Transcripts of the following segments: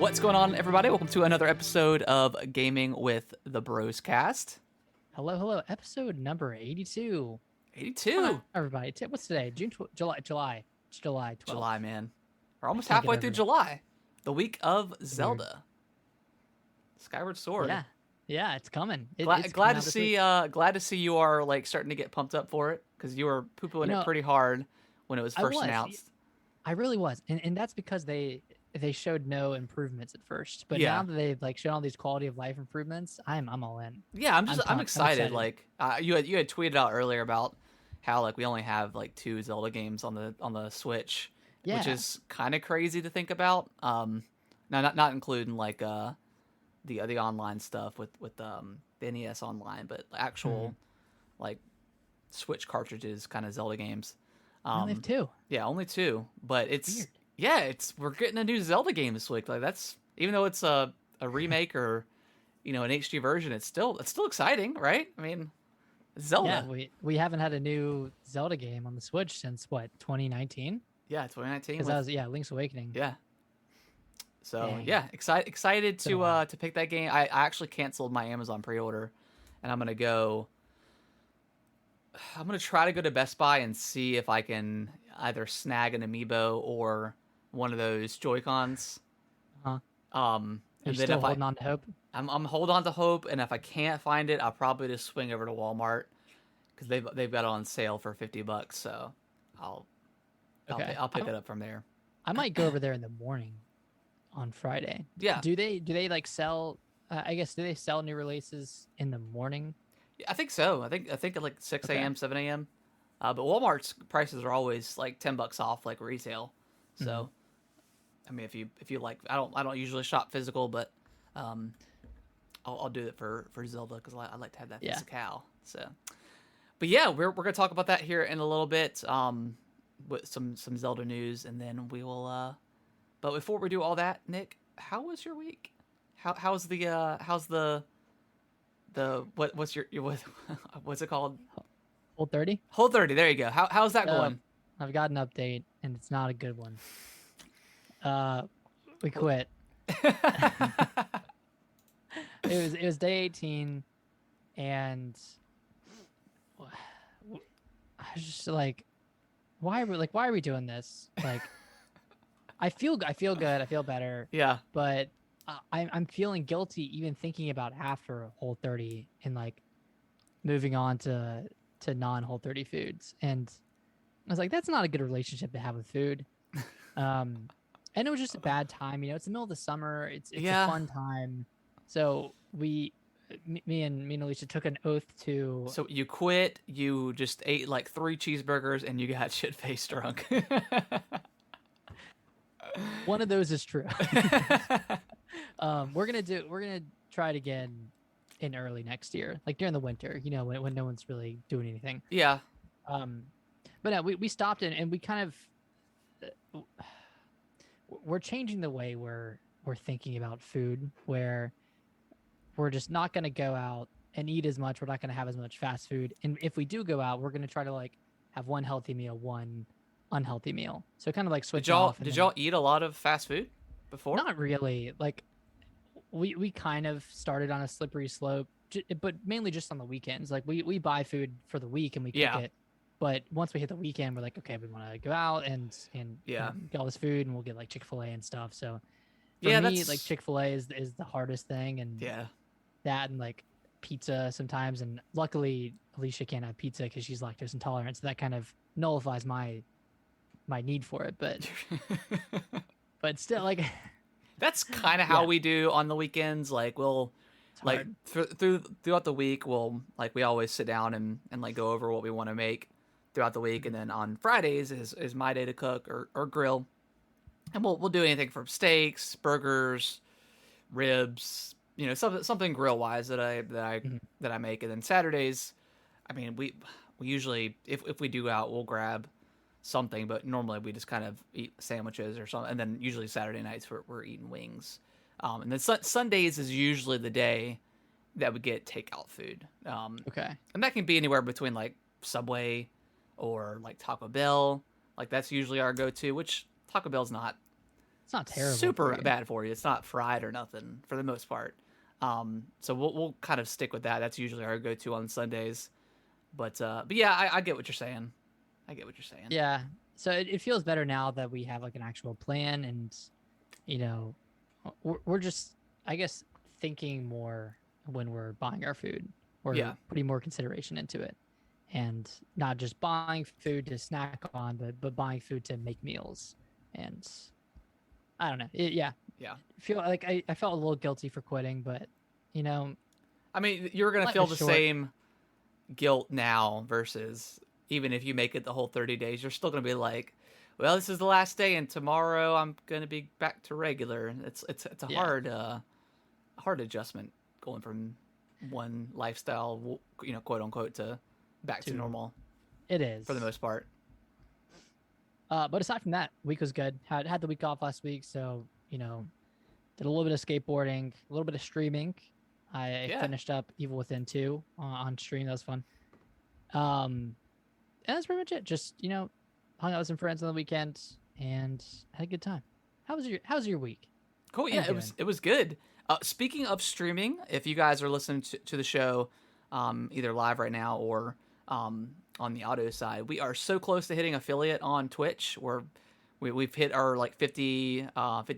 What's going on, everybody? Welcome to another episode of Gaming with the Bros Cast. Hello. Episode number 82. 82. Everybody. What's today? July. It's July 12th. July, man. We're almost can't halfway get through over it. July. The week of Zelda. Skyward Sword. Yeah, it's coming. Glad to see. Glad to see you are like starting to get pumped up for it because you were poo-pooing it pretty hard when it was first announced. I really was, and that's because they showed no improvements at first, but Yeah. now that they've like shown all these quality of life improvements, I'm all in. Yeah, I'm excited. I'm excited. Like you had tweeted out earlier about how like we only have like 2 Zelda games on the Switch, which Yeah. is kind of crazy to think about. Now not including like the online stuff with the NES Online, but actual like Switch cartridges kind of Zelda games. I only have 2. Yeah, only 2, but it's Weird. we're getting a new Zelda game this week. Like that's, even though it's a remake or an HD version, it's still exciting, right? I mean, it's Zelda. Yeah, we haven't had a new Zelda game on the Switch since what, 2019? Yeah, 2019. Because that was Link's Awakening. Yeah. So Dang. yeah, excited to pick that game. I actually canceled my Amazon pre-order, and I'm gonna try to go to Best Buy and see if I can either snag an amiibo or one of those Joy-Cons. Uh-huh. And You're then still if holding on to hope? I'm holding on to hope, and if I can't find it, I'll probably just swing over to Walmart because they've got it on sale for $50. So I'll pick it up from there. I might go over there in the morning on Friday. Yeah. Do they like sell? I guess, do they sell new releases in the morning? Yeah, I think so. I think at like 6 a.m., 7 a.m. But Walmart's prices are always like $10 off, like retail. So, I mean, if you like, I don't usually shop physical, but I'll do it for Zelda because I like to have that physical. So, but yeah, we're gonna talk about that here in a little bit. With some Zelda news, and then we will. But before we do all that, Nick, how was your week? How's the what's it called? Whole30? Whole30. There you go. How's that going? I've got an update, and it's not a good one. We quit. It was day 18, and I was just like, why are we doing this? Like, I feel good. I feel better. Yeah. But I'm feeling guilty even thinking about after Whole30 and like moving on to non-Whole30 foods. And I was like, that's not a good relationship to have with food. And it was just a bad time. It's the middle of the summer. It's a fun time. So me and Alicia took an oath to. So you quit. You just ate like 3 cheeseburgers and you got shit-faced drunk. One of those is true. We're gonna try it again in early next year, like during the winter. When no one's really doing anything. Yeah. But no, we stopped and we kind of we're changing the way we're thinking about food, where we're just not going to go out and eat as much. We're not going to have as much fast food. And if we do go out, we're going to try to like have one healthy meal, one unhealthy meal. So kind of like switch off. Did y'all eat a lot of fast food before? Not really. Like we kind of started on a slippery slope, but mainly just on the weekends. Like we buy food for the week and we cook it. But once we hit the weekend, we're like, okay, we want to go out and get all this food, and we'll get like Chick-fil-A and stuff. So for me, like Chick-fil-A is the hardest thing, and that and like pizza sometimes. And luckily, Alicia can't have pizza because she's lactose intolerant, so that kind of nullifies my need for it. But still, like that's kind of how we do on the weekends. Like we'll like throughout the week, we always sit down and like go over what we want to make throughout the week, and then on Fridays is my day to cook or grill, and we'll do anything from steaks, burgers, ribs, something grill wise that I make, and then Saturdays, I mean we usually if we do out, we'll grab something, but normally we just kind of eat sandwiches or something, and then usually Saturday nights we're eating wings, and then Sundays is usually the day that we get takeout food. Okay, and that can be anywhere between like Subway or like Taco Bell. Like that's usually our go-to, which Taco Bell's not It's not terrible. super bad for you. It's not fried or nothing for the most part. So we'll kind of stick with that. That's usually our go-to on Sundays. But yeah, I get what you're saying. I get what you're saying. Yeah. So it feels better now that we have like an actual plan, and you know, we're just, I guess, thinking more when we're buying our food. We're putting more consideration into it, and not just buying food to snack on, but buying food to make meals. And I don't know. Yeah. Yeah. Feel like I felt a little guilty for quitting, but you know, I mean, you're gonna feel the same guilt now versus even if you make it the whole 30 days, you're still gonna be like, well, this is the last day, and tomorrow I'm gonna be back to regular. It's a hard adjustment going from one lifestyle, quote unquote, to back to normal. It is for the most part. But aside from that, week was good. Had the week off last week, so did a little bit of skateboarding, a little bit of streaming. I finished up Evil Within 2 on stream. That was fun. And that's pretty much it. Just hung out with some friends on the weekend and had a good time. How's your week? Cool. Yeah, it was good. Speaking of streaming, if you guys are listening to the show, either live right now or on the audio side, we are so close to hitting affiliate on Twitch. We've hit our like 50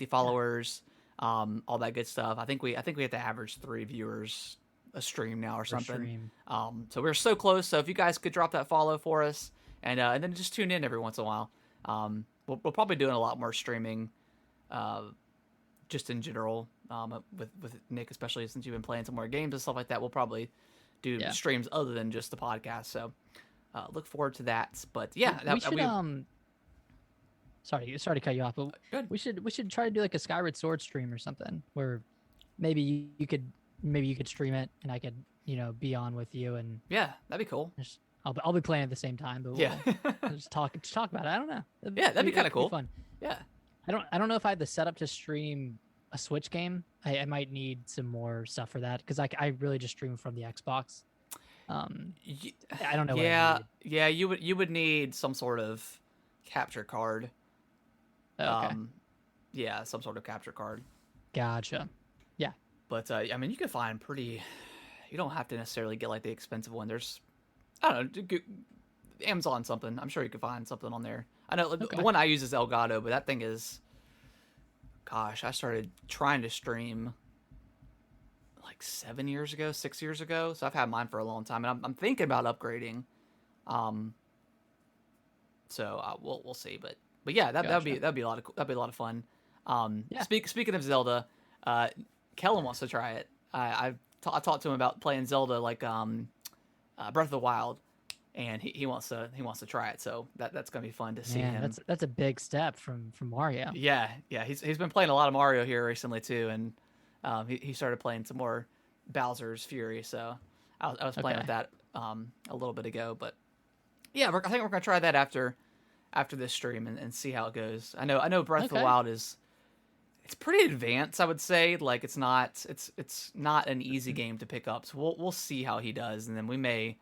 followers, all that good stuff. I think we have to average 3 viewers a stream now or something. So we're so close. So if you guys could drop that follow for us, and then just tune in every once in a while. We'll probably doing a lot more streaming, just in general, with Nick, especially since you've been playing some more games and stuff like that. We'll probably do streams other than just the podcast. So look forward to that. But yeah, we should. Sorry to cut you off, but good. We should try to do like a Skyward Sword stream or something where maybe you could stream it and I could be on with you, and yeah, that'd be cool. I'll be playing at the same time, but we'll just talk about it. I don't know. That'd be kind of cool. Fun. Yeah. I don't know if I have the setup to stream a Switch game. I might need some more stuff for that because I really just stream from the Xbox. I don't know. Yeah. You would need some sort of capture card. Okay. Yeah, some sort of capture card. Gotcha. Yeah. But I mean, you can find pretty. You don't have to necessarily get like the expensive one. There's, I don't know, Amazon something. I'm sure you can find something on there. I know the one I use is Elgato, but that thing is. Gosh, I started trying to stream like 6 years ago. So I've had mine for a long time, and I'm thinking about upgrading. So we'll see, but yeah, that'd be a lot of fun. Speaking of Zelda, Kellen wants to try it. I talked to him about playing Zelda like Breath of the Wild, and he wants to try it. So that's gonna be fun to see him. That's a big step from Mario. Yeah. He's been playing a lot of Mario here recently too, and he started playing some more Bowser's Fury. So I was playing with that a little bit ago, but yeah, I think we're gonna try that after this stream and see how it goes. I know Breath of the Wild it's pretty advanced, I would say. Like it's not an easy game to pick up. So we'll see how he does, and then we may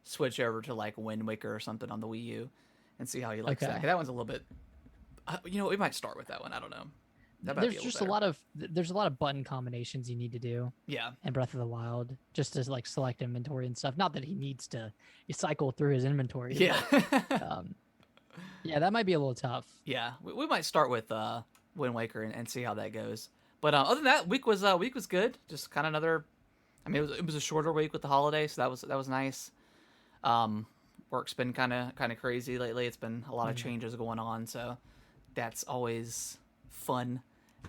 switch over to like Wind Waker or something on the Wii U and see how he likes that. That one's a little bit. We might start with that one. I don't know. There's just a lot of button combinations you need to do. Yeah. In Breath of the Wild, just to like select inventory and stuff. Not that he needs to cycle through his inventory. Yeah. But, yeah, that might be a little tough. Yeah, we might start with Wind Waker and see how that goes. But other than that, week was good. Just kind of another. I mean, it was a shorter week with the holiday, so that was nice. Work's been kind of crazy lately. It's been a lot of changes going on, so that's always fun.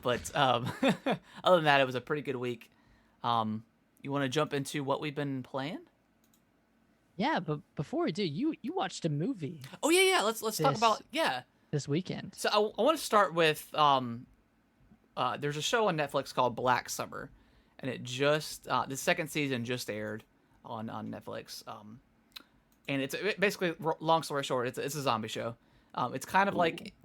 But other than that, it was a pretty good week. You want to jump into what we've been playing? Yeah, but before we do, you watched a movie. Oh yeah. Let's talk about this weekend. So I want to start with there's a show on Netflix called Black Summer, and it just the second season just aired on Netflix. And it's basically, long story short, it's a zombie show. It's kind of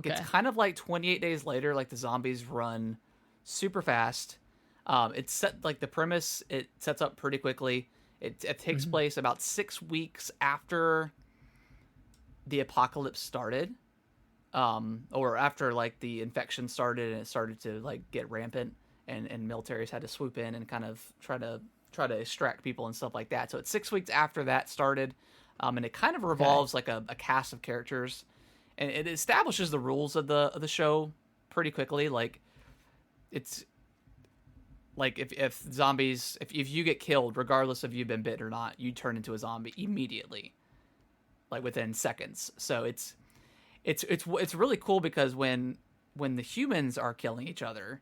it's kind of like 28 Days Later. Like the zombies run super fast. It's set like the premise. It sets up pretty quickly. It takes place about 6 weeks after the apocalypse started. or after like the infection started and it started to like get rampant, and militaries had to swoop in and kind of try to extract people and stuff like that. So it's 6 weeks after that started, and it kind of Okay. revolves like a cast of characters, and it establishes the rules of the show pretty quickly. Like it's like if zombies, if you get killed, regardless of you've been bit or not, you turn into a zombie immediately, like within seconds. So it's really cool because when the humans are killing each other,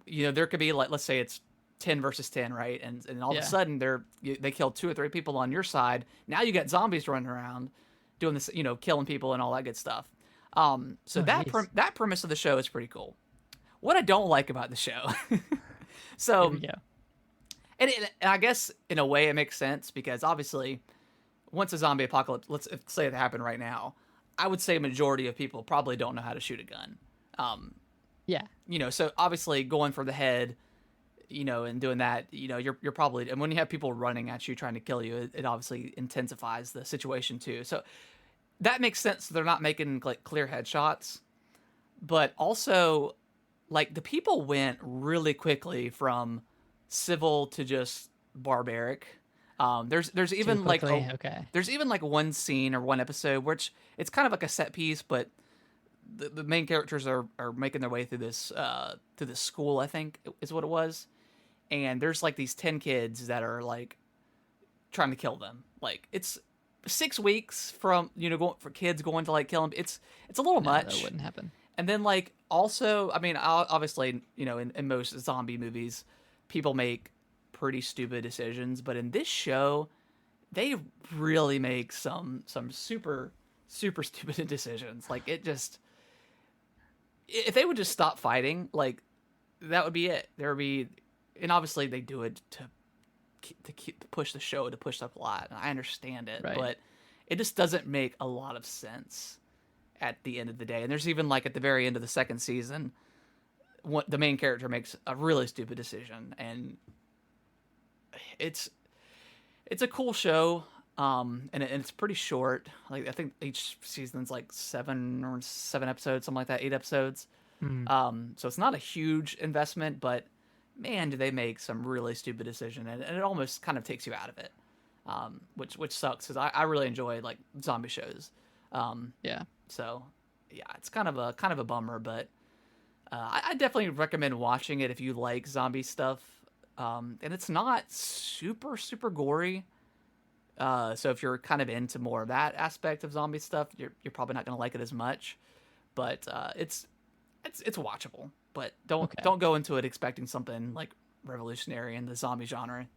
there could be like, let's say it's 10 versus 10, right? And all of a Yeah. sudden they kill 2 or 3 people on your side. Now you got zombies running around doing this, killing people and all that good stuff. So Oh, jeez. that premise of the show is pretty cool. What I don't like about the show, Here so we go. and I guess in a way it makes sense because obviously once a zombie apocalypse, let's say it happened right now, I would say a majority of people probably don't know how to shoot a gun. Yeah. So obviously going for the head, and doing that, you're probably, and when you have people running at you trying to kill you, it obviously intensifies the situation too. So that makes sense. They're not making like clear headshots, but also like the people went really quickly from civil to just barbaric. There's Too even like quickly. Okay. there's even like one scene or one episode which it's kind of like a set piece, but the main characters are making their way through this school, I think is what it was, and there's like these 10 kids that are like trying to kill them. Like it's 6 weeks from going for kids going to like kill them. It's a little No, that much. wouldn't happen. And then like also, I mean, obviously, in most zombie movies, people make pretty stupid decisions, but in this show, they really make some super super stupid decisions. Like it just, if they would just stop fighting, like that would be it. There would be, and obviously they do it to push the show, to push the plot. And I understand it, Right. but it just doesn't make a lot of sense at the end of the day. And there's even like at the very end of the second season, the main character makes a really stupid decision, and it's a cool show. And it's pretty short. Like I think each season's like 7 episodes, something like that, 8 episodes. Mm. So it's not a huge investment, but man, do they make some really stupid decision, and it almost kind of takes you out of it, which sucks because I really enjoy like zombie shows. Yeah. So yeah, it's kind of a bummer, but I definitely recommend watching it if you like zombie stuff. And it's not super super gory. So if you're kind of into more of that aspect of zombie stuff, you're probably not going to like it as much. But it's watchable. But don't go into it expecting something like revolutionary in the zombie genre.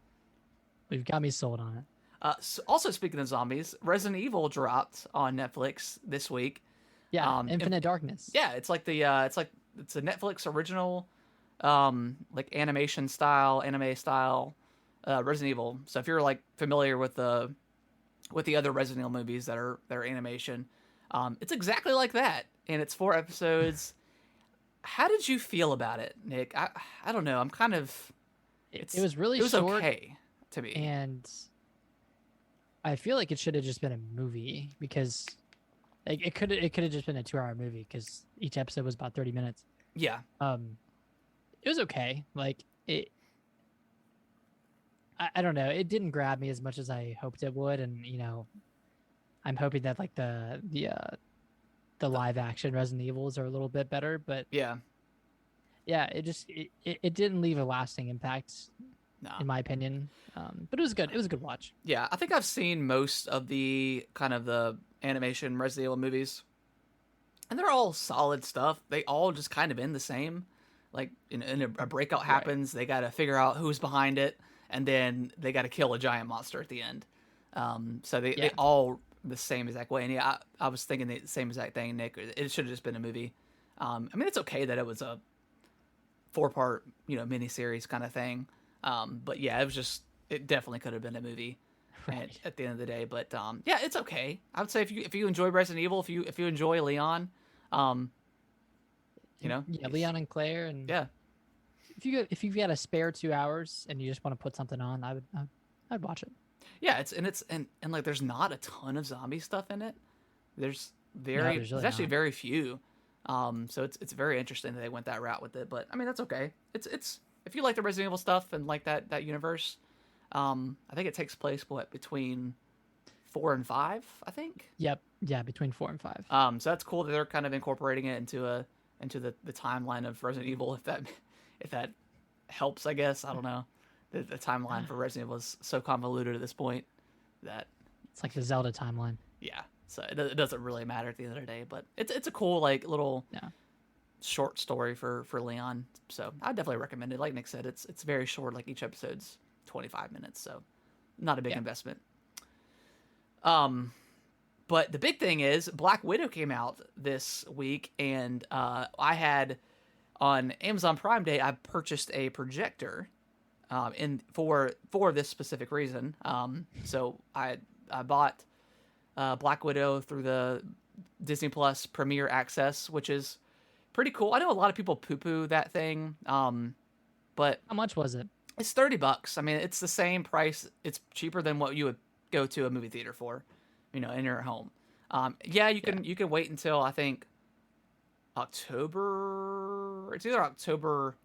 You've got me sold on it. So also speaking of zombies, Resident Evil dropped on Netflix this week. Yeah. Infinite Darkness. Yeah, it's like it's a Netflix original, like anime style Resident Evil. So if you're like familiar with the other Resident Evil movies that are animation, it's exactly like that, and it's 4 episodes. How did you feel about it, Nick? I don't know. I'm kind of. It was really it was short, okay to me, and I feel like it should have just been a movie because like it could have just been a 2-hour movie because each episode was about 30 minutes. yeah. It was okay. Like it. I don't know. It didn't grab me as much as I hoped it would, and I'm hoping that like the live action Resident Evils are a little bit better, but Yeah. it didn't leave a lasting impact No. in my opinion. But it was good. It was a good watch. Yeah, I think I've seen most of the kind of the animation Resident Evil movies, and they're all solid stuff. They all just kind of end the same. Like in a breakout happens, they got to figure out who's behind it, and then they got to kill a giant monster at the end. So they all the same exact way. And yeah, I was thinking the same exact thing, Nick. It should have just been a movie. I mean, it's okay that it was a 4-part, miniseries kind of thing. But yeah, it definitely could have been a movie Right. at the end of the day. But yeah, it's okay. I would say if you enjoy Resident Evil, if you enjoy Leon, Yeah, Leon and Claire, and yeah, if you've got a spare 2 hours and you just want to put something on, I'd watch it. yeah, and like there's not a ton of zombie stuff in it. There's No, very there's there's really actually not. very few. So it's very interesting that they went that route with it. But I mean that's okay. It's if you like the Resident Evil stuff and like that universe, I think it takes place between 4 and 5, I think. Yep. Yeah, between 4 and 5. So that's cool that they're kind of incorporating it into the timeline of Resident Evil. If that helps, I guess. I don't know. The timeline for Resident Evil is so convoluted at this point that It's like the Zelda timeline. yeah. So it doesn't really matter at the end of the day. But it's a cool like little Yeah. short story for Leon. So I definitely recommend it. Like Nick said, it's very short. Like each episode's 25 minutes, so not a big investment. But the big thing is Black Widow came out this week, and I had on Amazon Prime Day I purchased a projector, for this specific reason. So I bought Black Widow through the Disney Plus Premier Access, which is pretty cool. I know a lot of people poo-poo that thing, but How much was it? it's $30. I mean, it's the same price. It's cheaper than what you would go to a movie theater for, in your home. You can wait until I think October. It's either October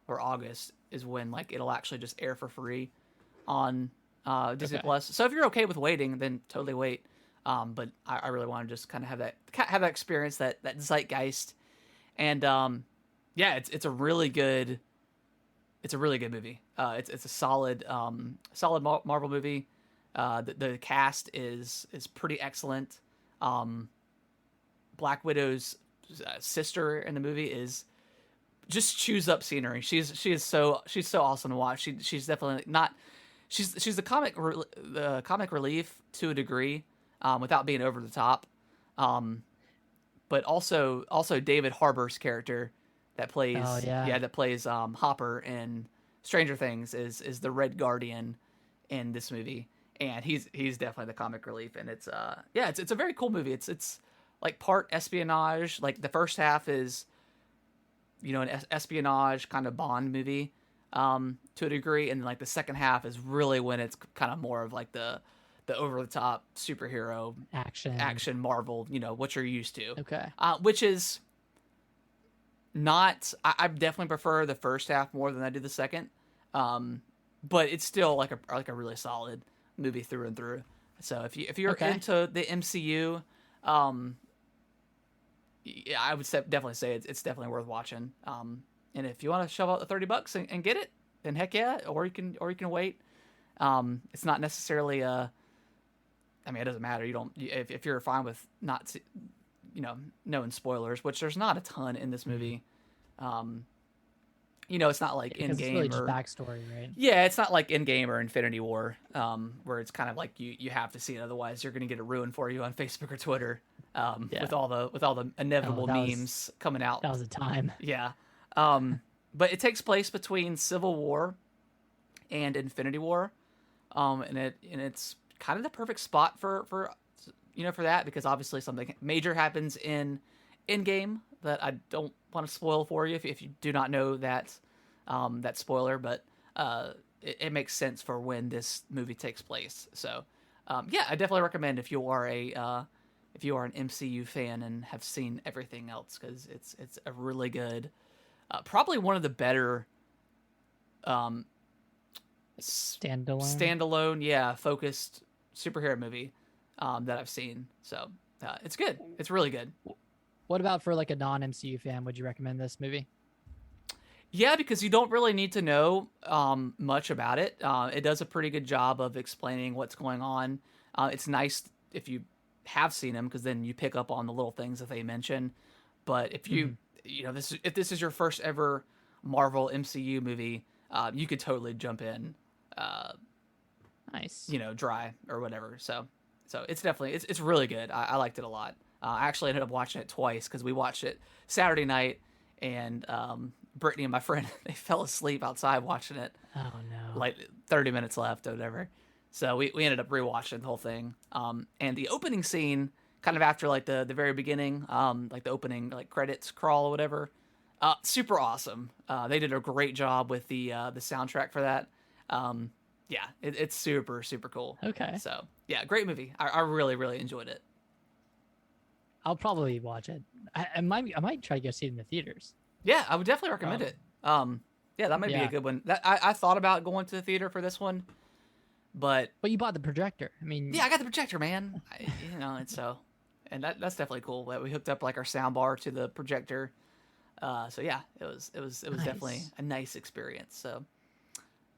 or August is when like it'll actually just air for free on Disney Plus. So if you're okay with waiting, then totally wait. But I really want to just kind of have that experience, that zeitgeist, and it's a really good. It's a really good movie. It's a solid Marvel movie. The cast is pretty excellent. Black Widow's sister in the movie is just chews up scenery. She's so awesome to watch. She's definitely not. She's the comic relief to a degree, without being over the top. But also David Harbour's character that plays that plays Hopper in Stranger Things is the Red Guardian in this movie, and he's definitely the comic relief, and it's a very cool movie. It's like part espionage. Like the first half is an espionage kind of Bond movie to a degree, and like the second half is really when it's kind of more of like the over the top superhero action Marvel, what you're used to. Okay. Which is not. I definitely prefer the first half more than I do the second. But it's still like a really solid movie through and through. So if you're into the MCU, I would definitely say it's definitely worth watching. And if you want to shove out the $30 and get it, then heck yeah. Or you can wait. It's not necessarily I mean, it doesn't matter. You don't if you're fine with not, knowing spoilers, which there's not a ton in this movie. It's not like Endgame, it's really just backstory, right? Yeah, it's not like Endgame or Infinity War, where it's kind of like you have to see it, otherwise you're going to get it ruined for you on Facebook or Twitter, with all the inevitable memes coming out. That was a time. Yeah, but it takes place between Civil War and Infinity War, and it's kind of the perfect spot for that, because obviously something major happens in Endgame that I don't want to spoil for you if you do not know that spoiler, but it makes sense for when this movie takes place. So I definitely recommend if you are an MCU fan and have seen everything else, because it's a really good, probably one of the better standalone focused superhero movie that I've seen. So it's good. It's really good. What about for like a non-MCU fan? Would you recommend this movie? Yeah, because you don't really need to know much about it. It does a pretty good job of explaining what's going on. It's nice if you have seen them, because then you pick up on the little things that they mention. But if you if this is your first ever Marvel MCU movie, you could totally jump in. Nice. Dry or whatever. So it's definitely it's really good. I liked it a lot. I actually ended up watching it twice, because we watched it Saturday night, and Brittany and my friend, they fell asleep outside watching it. Oh no! Like 30 minutes left or whatever. So we ended up rewatching the whole thing. And the opening scene, kind of after like the very beginning, like the opening like credits crawl or whatever, super awesome. They did a great job with the soundtrack for that. It's super super cool. Okay. So yeah, great movie. I really really enjoyed it. I'll probably watch it. I might try to go see it in the theaters. Yeah, I would definitely recommend it. Yeah, that might be a Yeah, good one. I thought about going to the theater for this one, but but you bought the projector. I mean, yeah, I got the projector, man. And so, and that's definitely cool that we hooked up like our sound bar to the projector. So yeah, it was definitely nice. a nice experience. So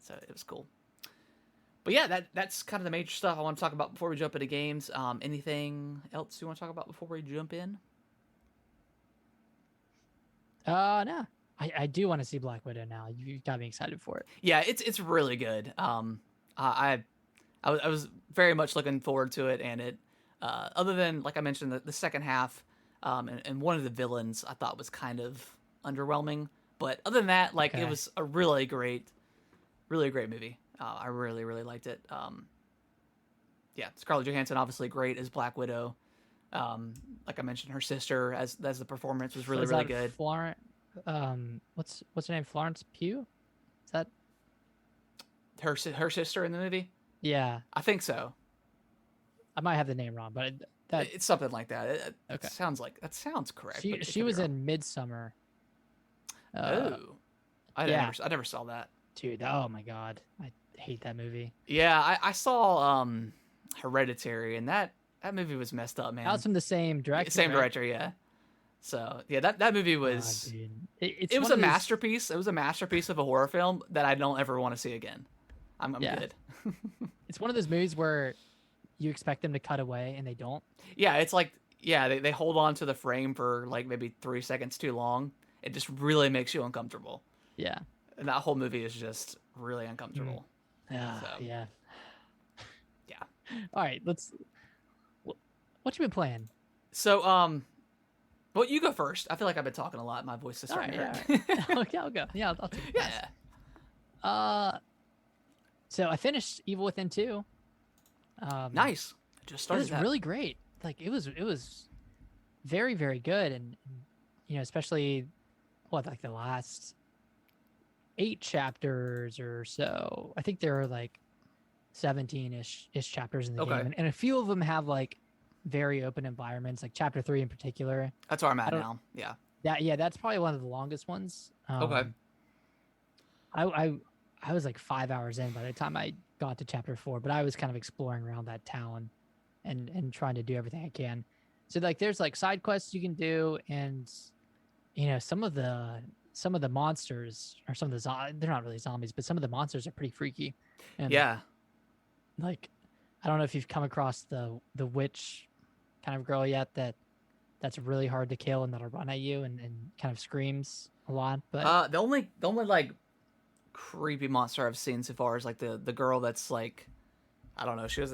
it was cool. But yeah, that's kind of the major stuff I want to talk about before we jump into games. Anything else you want to talk about before we jump in? No, I do want to see Black Widow now. You got me excited for it. Yeah, it's really good. I was very much looking forward to it, and it other than like I mentioned the second half, and one of the villains I thought was kind of underwhelming, but other than that, like it Okay. was a really great movie. I really liked it. Yeah, Scarlett Johansson obviously great as Black Widow. Like I mentioned, her sister as the performance was Was really that good. Florence? What's her name? Florence Pugh? Is that? Her sister in the movie, Yeah, I think so. I might have the name wrong, but that It's something like that. It okay. sounds correct. She But it she could be was wrong. in Midsummer. Oh, Yeah, I never saw that. dude. Oh my god, I hate that movie. Yeah, I saw Hereditary, and that movie was messed up, That was man. from the same Yeah, director, same right? director, yeah. So yeah, that movie God, was dude. It's it was one a of those. masterpiece. It was a masterpiece of a horror film that I don't ever want to see again. I'm Yeah, good. it's one of those movies where you expect them to cut away and they don't. Yeah, it's like yeah, they hold on to the frame for like maybe 3 seconds too long. It just really makes you uncomfortable. Yeah. And that whole movie is just really Mm. uncomfortable. Yeah. So Yeah. yeah. All right. What you been playing? So well, you go first. I feel like I've been talking a lot. My voice is All starting right. to Yeah. hurt. All right. Okay, I'll go. Yeah, I'll take it. Yeah. So I finished Evil Within 2. Nice. I just It started was that. really great. Like it was very, very good, and especially like the last 8 chapters or so. I think there are like 17-ish chapters in the Okay. game, and a few of them have like very open environments, like chapter 3 in particular. That's where I'm I at don't now. Yeah. that's probably one of the longest ones. Okay. I was like 5 hours in by the time I got to chapter 4, but I was kind of exploring around that town and trying to do everything I can. So like there's like side quests you can do, and some of the monsters, or some of the they're not really zombies, but some of the monsters are pretty freaky. And Yeah. like I don't know if you've come across the witch kind of girl yet that's really hard to kill and that'll run at you and kind of screams a lot. But The only like creepy monster I've seen so far is like the girl that's like I don't know, she's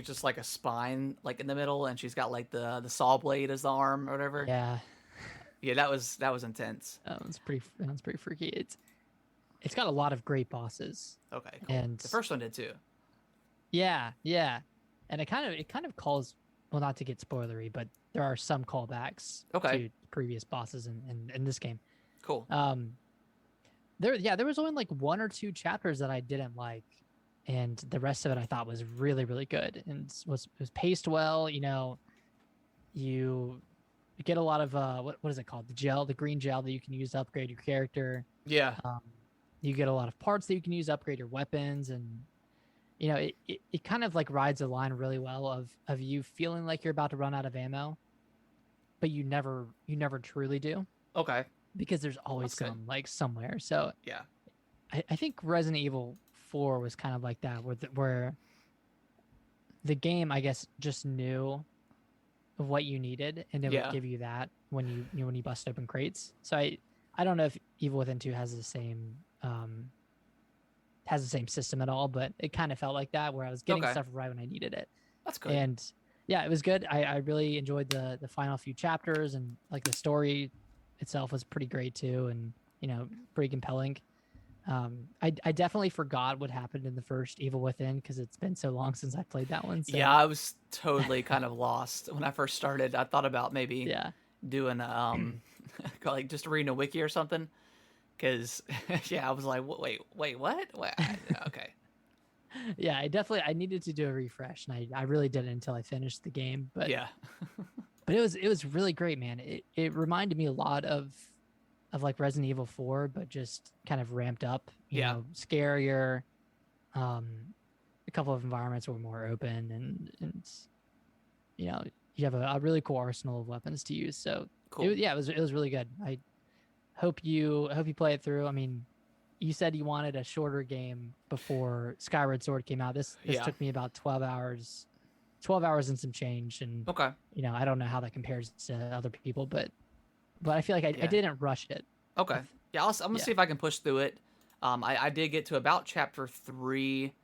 just like a spine like in the middle, and she's got like the saw blade as the arm or whatever. yeah, Yeah, that was intense. That one's pretty freaky. It's got a lot of great bosses. Okay, cool. And The first one did too. yeah, and it kind of calls, well, not to get spoilery, but there are some callbacks Okay. to previous bosses in this game. Cool. There was only like 1 or 2 chapters that I didn't like, and the rest of it I thought was really, really good and was paced well. You get a lot of what is it called, the green gel that you can use to upgrade your character. Yeah. You get a lot of parts that you can use to upgrade your weapons, and it kind of like rides a line really well of you feeling like you're about to run out of ammo, but you never truly do, Okay. because there's always That's good. some like somewhere. So Yeah. I think Resident Evil 4 was kind of like that, where the game, I guess, just knew of what you needed, and it Yeah. would give you that when you bust open crates. So I don't know if Evil Within 2 has the same system at all, but it kind of felt like that, where I was getting Okay. stuff right when I needed it. That's good. And yeah, it was good. I really enjoyed the final few chapters, and like the story itself was pretty great too, and pretty compelling. I definitely forgot what happened in the first Evil Within, because it's been so long since I played that one. So, Yeah, I was totally kind of lost when I first started. I thought about maybe yeah, doing like just reading a wiki or something, because yeah, I was like, wait, what? Okay. yeah. I needed to do a refresh, and I really didn't until I finished the game. But Yeah. But it was really great, man. It reminded me a lot of like Resident Evil 4, but just kind of ramped up. Yeah. Scarier. Um, a couple of environments were more open, and you have a really cool arsenal of weapons to use. So Cool. it was really good. I hope you play it through. I mean, you said you wanted a shorter game before Skyward Sword came out. This Yeah. took me about 12 hours and some change, and Okay. I don't know how that compares to other people, but I feel like I Yeah. didn't rush it. Okay. Yeah, I'm gonna see if I can push through it. I did get to about chapter 3,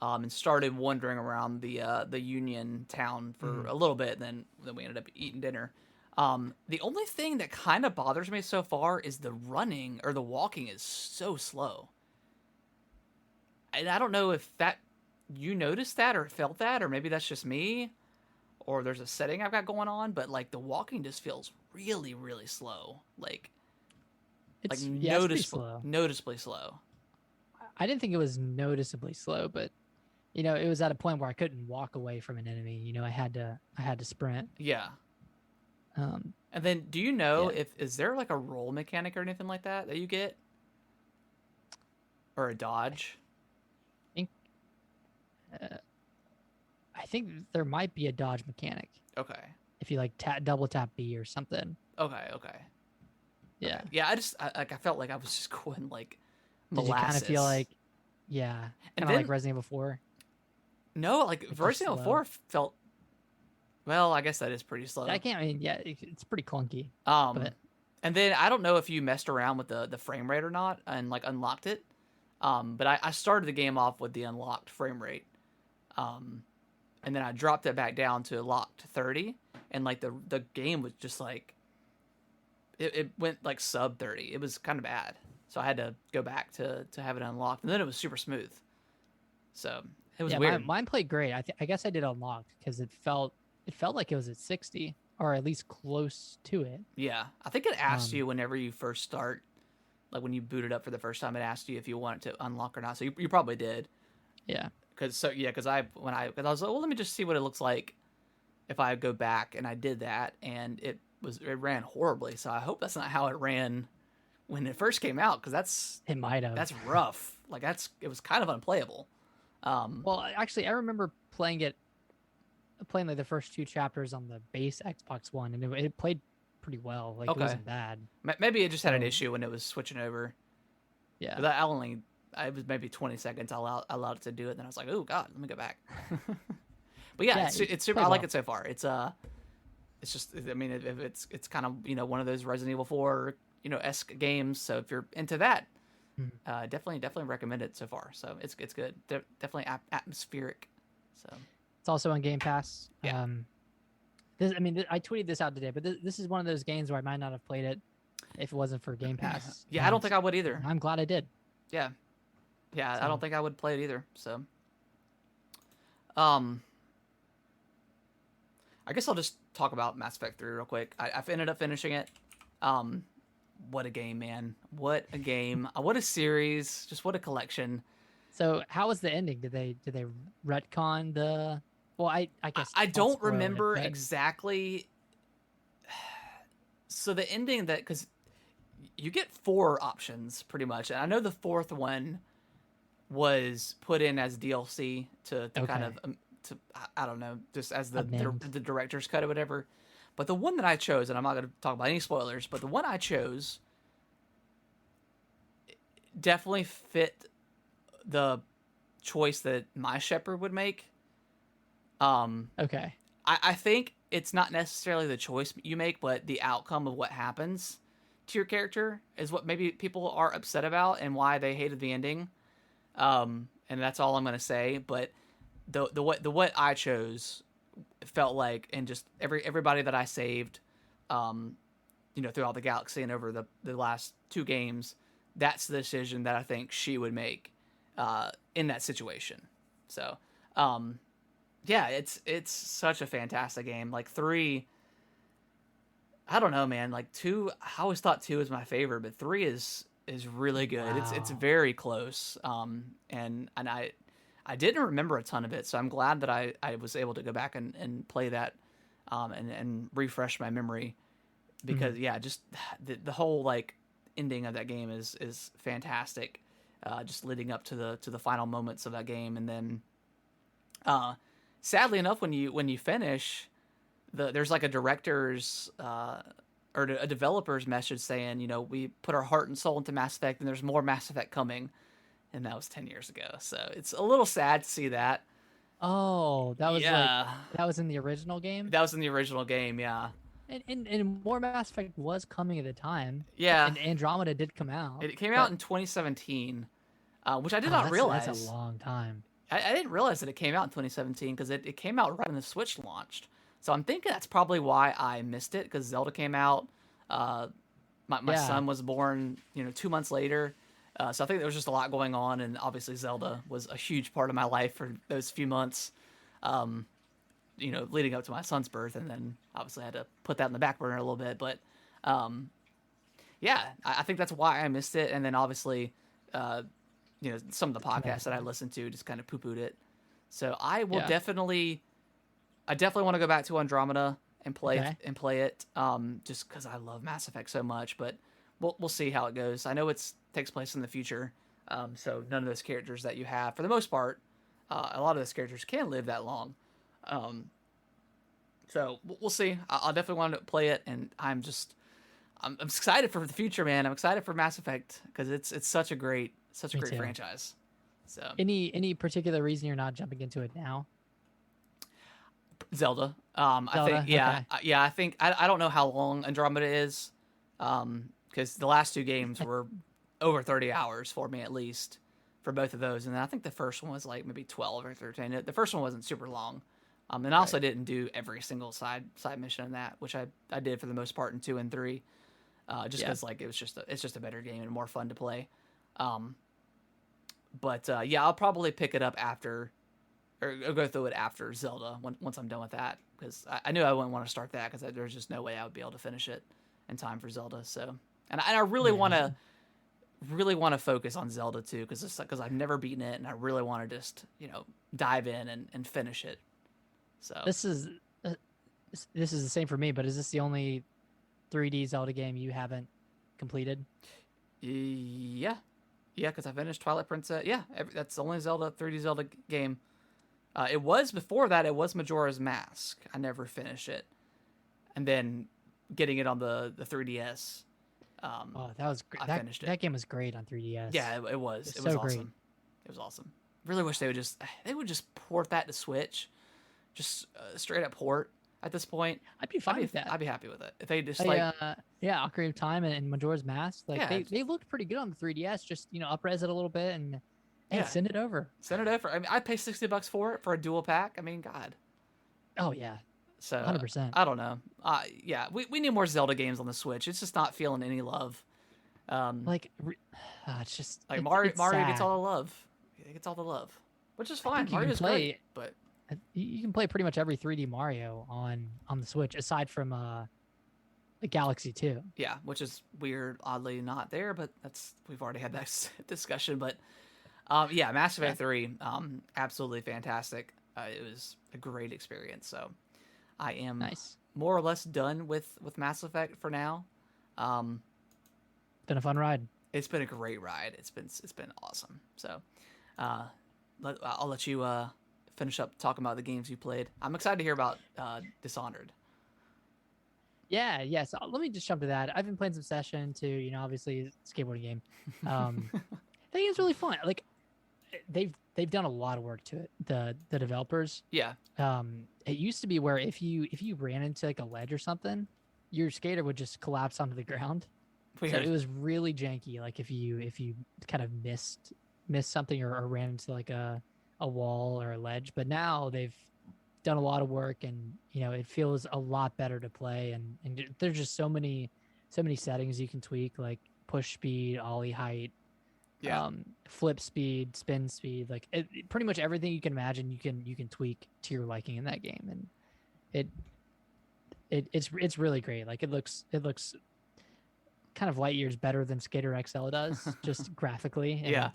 and started wandering around the Union town for a little bit, and then we ended up eating dinner. The only thing that kind of bothers me so far is the running or the walking is so slow. And I don't know if you noticed that or felt that, or maybe that's just me, or there's a setting I've got going on, but like the walking just feels really, really slow. It's pretty slow. Noticeably slow. I didn't think it was noticeably slow, but it was at a point where I couldn't walk away from an enemy. I had to sprint. Yeah. Um, And then, do you know is there like a roll mechanic or anything like that you get, or a dodge? I think there might be a dodge mechanic Okay. if you like double tap B or something. Okay. Yeah. Okay. Yeah. I felt like I was just going like Did you kind of feel like, kind And of then- like Resident Evil 4? No, like Like Resident Evil slow. 4 felt. Well, I guess that is pretty slow. It's pretty clunky. But And then I don't know if you messed around with the frame rate or not and like unlocked it. But I started the game off with the unlocked frame rate. And then I dropped it back down to locked 30, and like the game was just like it went like sub 30. It was kind of bad. So I had to go back to have it unlocked, and then it was super smooth. So it was weird. Mine played great. I guess I did unlocked because it felt like it was at 60 or at least close to it. Yeah, I think it asked you whenever you first start, like when you boot it up for the first time, it asked you if you wanted to unlock or not. So you probably did. Yeah. Because I was like, well, let me just see what it looks like if I go back, and I did that, and it ran horribly. So I hope that's not how it ran when it first came out, because It might have. that's rough. Like it was kind of unplayable. Well, actually, I remember playing like the first 2 chapters on the base Xbox One, and it played pretty well. Like Okay. It wasn't bad. Maybe it just had an So- issue when it was switching over. Yeah. But it was maybe 20 seconds. I allowed it to do it. Then I was like, oh God, let me go back. But yeah, it's super. I like it so far. It's just. I mean, it's kind of one of those Resident Evil 4 esque games. So if you're into that, definitely recommend it so far. So it's good. Definitely atmospheric. So It's also on Game Pass. Yeah. I tweeted this out today, but this is one of those games where I might not have played it if it wasn't for Game Pass. yeah, I don't think I would either. I'm glad I did. Yeah, I So- don't think I would play it either. So, I guess I'll just talk about Mass Effect 3 real quick. I've ended up finishing it. What a game, man! What a game! What a series! Just what a collection! So how was the ending? Did they retcon the? Well, I guess I won't don't spoil it, remember but- exactly. So the ending because you get 4 options pretty much, and I know the 4th one was put in as DLC to kind Okay. of I don't know, just as the Amend. the director's cut or whatever. But the one that I chose, and I'm not going to talk about any spoilers, but the one I chose definitely fit the choice that my shepherd would make. Okay. I think it's not necessarily the choice you make, but the outcome of what happens to your character is what maybe people are upset about and why they hated the ending. And that's all I'm gonna say. But the what I chose felt like, and just everybody that I saved, throughout the galaxy and over the last 2 games, that's the decision that I think she would make in that situation. So, yeah, it's such a fantastic game. Like 3, I don't know, man. Like 2, I always thought 2 was my favorite, but 3 is really good. It's Wow. very close. And I didn't remember a ton of it, so I'm glad that I was able to go back and play that and refresh my memory because yeah, just the whole like ending of that game is fantastic. Just leading up to the final moments of that game, and then sadly enough, when you finish, there's like a director's or a developer's message saying, we put our heart and soul into Mass Effect, and there's more Mass Effect coming, and that was 10 years ago. So it's a little sad to see that. Oh, that was Yeah, that was in the original game. that was in the original game. Yeah, And more Mass Effect was coming at the time. yeah. And Andromeda did come out. It came out But in 2017, which I did oh, not realize. that's a long time. I didn't realize that it came out in 2017 because it came out right when the Switch launched. So I'm thinking that's probably why I missed it, because Zelda came out. My son was born, 2 months later. So I think there was just a lot going on, and obviously Zelda was a huge part of my life for those few months, leading up to my son's birth, and then obviously I had to put that in the back burner a little bit. But yeah, I think that's why I missed it, and then obviously, some of the podcasts that I listened to just kind of poo-pooed it. So I will definitely want to go back to Andromeda and play it, just because I love Mass Effect so much. But we'll see how it goes. I know it takes place in the future, so none of those characters that you have, for the most part, a lot of those characters can live that long. So we'll see. I'll definitely want to play it, and I'm excited for the future, man. I'm excited for Mass Effect because it's such a great franchise. So any particular reason you're not jumping into it now? Zelda. Zelda? I think, yeah, Okay. yeah. I think I don't know how long Andromeda is, because the last two games were over 30 hours for me at least for both of those, and then I think the first one was like maybe 12 or 13. The first one wasn't super long, and I also didn't do every single side mission in that, which I did for the most part in 2 and 3, just because like it's just a better game and more fun to play. But yeah, I'll probably pick it up after. Or go through it after Zelda once I'm done with that, because I knew I wouldn't want to start that because there's just no way I would be able to finish it in time for Zelda. So, and I really want to focus on Zelda too, because I've never beaten it, and I really want to just dive in and finish it. So This is the same for me, but is this the only 3D Zelda game you haven't completed? yeah, because I finished Twilight Princess. Yeah, that's the only 3D Zelda game. It was before that. It was Majora's Mask. I never finished it, and then getting it on the 3DS. Oh, that was great. I finished it. That game was great on 3DS. Yeah, it was. It was so awesome. great. It was awesome. Really wish they would just port that to Switch, just straight up port at this point. I'd be fine with that. I'd be happy with it if they just Ocarina of Time and Majora's Mask. Like they looked pretty good on the 3DS. Just up-res it a little bit and. Hey, send it over. Send it over. I mean, I'd pay $60 for it for a dual pack. I mean, God. Oh yeah. So 100%. I don't know. Yeah, we need more Zelda games on the Switch. It's just not feeling any love. It's just like it's, Mario. It's Mario sad. gets all the love. It gets all the love, which is fine. Mario's great, but you can play pretty much every 3D Mario on the Switch, aside from the Galaxy 2. Yeah, which is weird. Oddly, not there, but we've already had that discussion. But yeah, Mass Effect 3, absolutely fantastic. It was a great experience. So I am more or less done with Mass Effect for now. Been a fun ride. It's been a great ride. It's been awesome. So I'll let you finish up talking about the games you played. I'm excited to hear about Dishonored. Yeah. So let me just jump to that. I've been playing some Session too. Obviously, skateboarding game. I think it's really fun. Like they've done a lot of work to it. The developers. Yeah. It used to be where if you ran into like a ledge or something, your skater would just collapse onto the ground. Weird. So it was really janky. Like if you kind of missed something or ran into like a wall or a ledge. But now they've done a lot of work, and it feels a lot better to play. And there's just so many settings you can tweak, like push speed, ollie height. Flip speed, spin speed, like pretty much everything you can imagine you can tweak to your liking in that game, and it's really great. Like it looks kind of light years better than Skater XL does, just graphically. And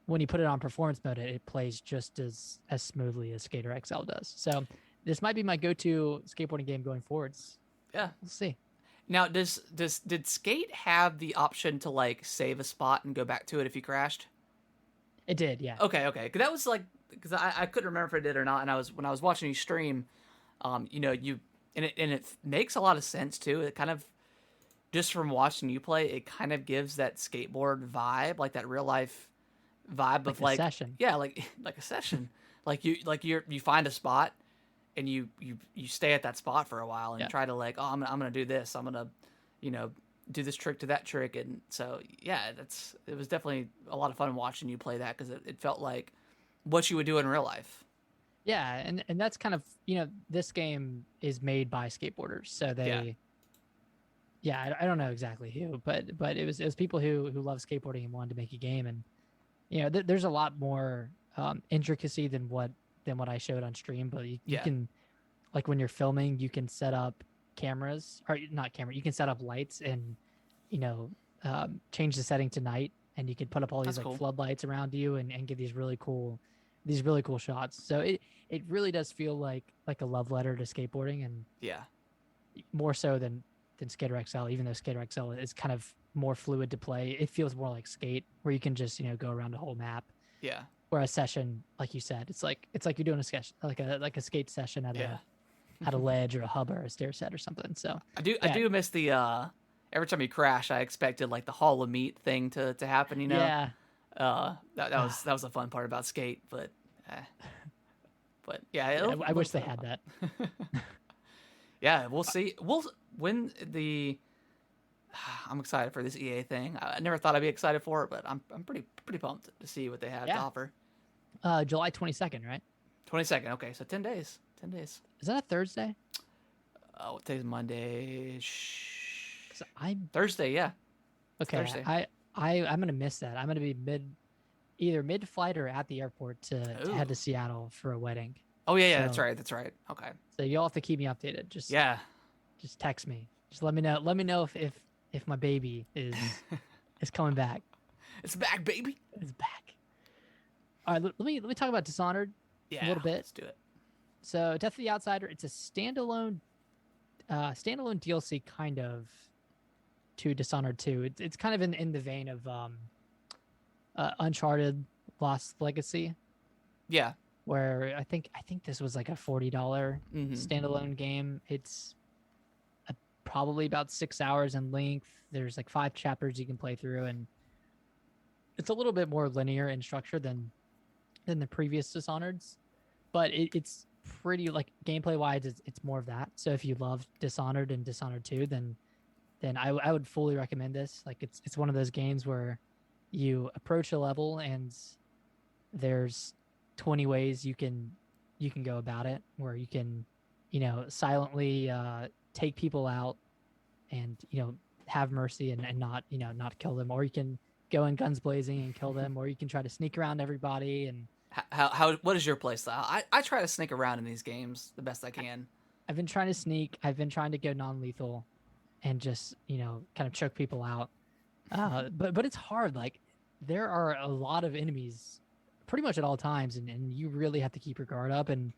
when you put it on performance mode, it plays just as smoothly as Skater XL does. So this might be my go-to skateboarding game going forwards. Yeah. We'll see. Now, did Skate have the option to like save a spot and go back to it if you crashed? It did, yeah. Okay. 'Cause that was like, because I couldn't remember if it did or not, and when I was watching you stream, you know, it makes a lot of sense too. It kind of, just from watching you play, it kind of gives that skateboard vibe, like that real life vibe Like of a like, session. yeah, like a session, you find a spot and you stay at that spot for a while and try to like, oh, I'm gonna do this, I'm gonna, you know, do this trick to that trick, and so yeah, it was definitely a lot of fun watching you play that, because it felt like what you would do in real life. Yeah, and that's kind of, you know, this game is made by skateboarders, so they, I don't know exactly who, but it was people who love skateboarding and wanted to make a game, and you know, there's a lot more intricacy than what I showed on stream, but you can, like when you're filming, you can set up cameras, or not camera, you can set up lights and, you know, change the setting to night, and you can put up all these like floodlights around you and get these really cool shots. So it really does feel like a love letter to skateboarding, and more so than Skater XL, even though Skater XL is kind of more fluid to play. It feels more like Skate, where you can just, you know, go around a whole map. Yeah. Where a session, like you said, it's like you're doing a sketch, like a skate session at a ledge or a hub or a stair set or something. So I do miss the every time you crash, I expected like the Hall of Meat thing to happen, you know. Yeah. That was a fun part about Skate, but yeah, I wish they had that. Yeah, we'll see. When the I'm excited for this EA thing. I never thought I'd be excited for it, but I'm pretty pumped to see what they have to offer. July 22nd, right? 22nd. Okay, so 10 days. 10 days. Is that a Thursday? Oh, today's Monday. Thursday, yeah. Okay. Thursday. I'm gonna miss that. I'm gonna be either mid flight or at the airport to head to Seattle for a wedding. Oh yeah, so, that's right. Okay. So you'll have to keep me updated. Just text me. Just let me know. Let me know if my baby is coming back. It's back, baby. It's back. All right, let me talk about Dishonored a little bit. Let's do it. So, Death of the Outsider, it's a standalone DLC kind of to Dishonored 2. It's kind of in the vein of Uncharted Lost Legacy. Yeah. Where I think this was like a $40 standalone game. It's probably about 6 hours in length. There's like 5 chapters you can play through, and it's a little bit more linear in structure than the previous Dishonoreds, but it's pretty, like, gameplay wise, it's more of that. So if you love Dishonored and Dishonored 2, then I would fully recommend this. Like, it's one of those games where you approach a level and there's 20 ways you can go about it, where you can, you know, silently take people out and, you know, have mercy and not, you know, not kill them, or you can go in guns blazing and kill them, or you can try to sneak around everybody. And what is your play style? I try to sneak around in these games the best I can. I've been trying to sneak. I've been trying to go non-lethal and just, you know, kind of choke people out. But it's hard. Like, there are a lot of enemies pretty much at all times, and you really have to keep your guard up. And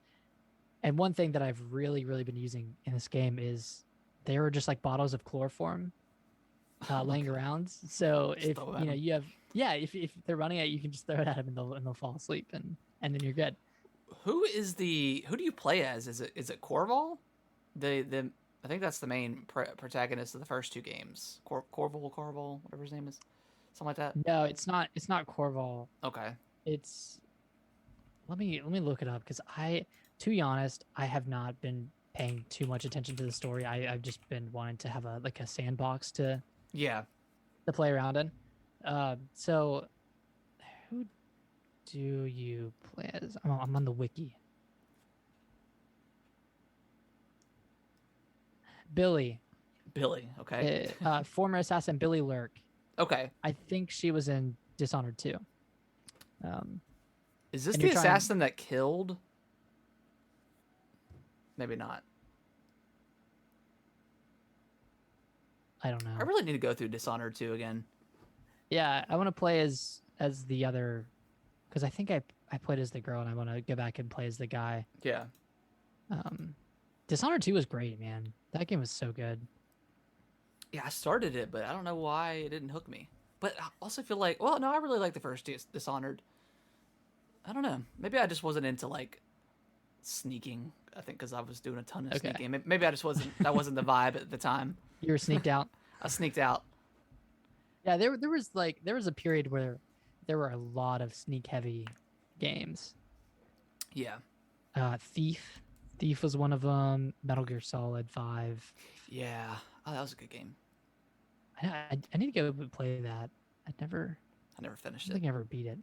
one thing that I've really been using in this game is there are just like bottles of chloroform laying around. So if you know you have, if they're running at you, you can just throw it at them and they'll fall asleep, and then you're good. Who do you play as? Is it Corval? I think that's the main protagonist of the first 2 games. Corval, whatever his name is, something like that. No, it's not Corval. Okay. It's, let me look it up, because to be honest, I have not been paying too much attention to the story. I've just been wanting to have a sandbox to play around in. So who do you play as? I'm on the wiki. Billy, okay. Former assassin Billy Lurk. Okay. I think she was in Dishonored 2. Is this the assassin that killed? Maybe not. I don't know. I really need to go through Dishonored 2 again. Yeah, I want to play as the other, because I think I played as the girl, and I want to go back and play as the guy. Yeah. Dishonored 2 was great, man. That game was so good. Yeah, I started it, but I don't know why it didn't hook me. But I also feel like, well, no, I really like the first Dishonored. I don't know. Maybe I just wasn't into like sneaking. I think because I was doing a ton of sneaking. Maybe I just wasn't. That wasn't the vibe at the time. You were sneaked out. I sneaked out. Yeah, there was a period where there were a lot of sneak heavy games. Yeah. Thief was one of them. Metal Gear Solid 5. Yeah. Oh, that was a good game. I need to go play that. I never finished I think I ever beat it.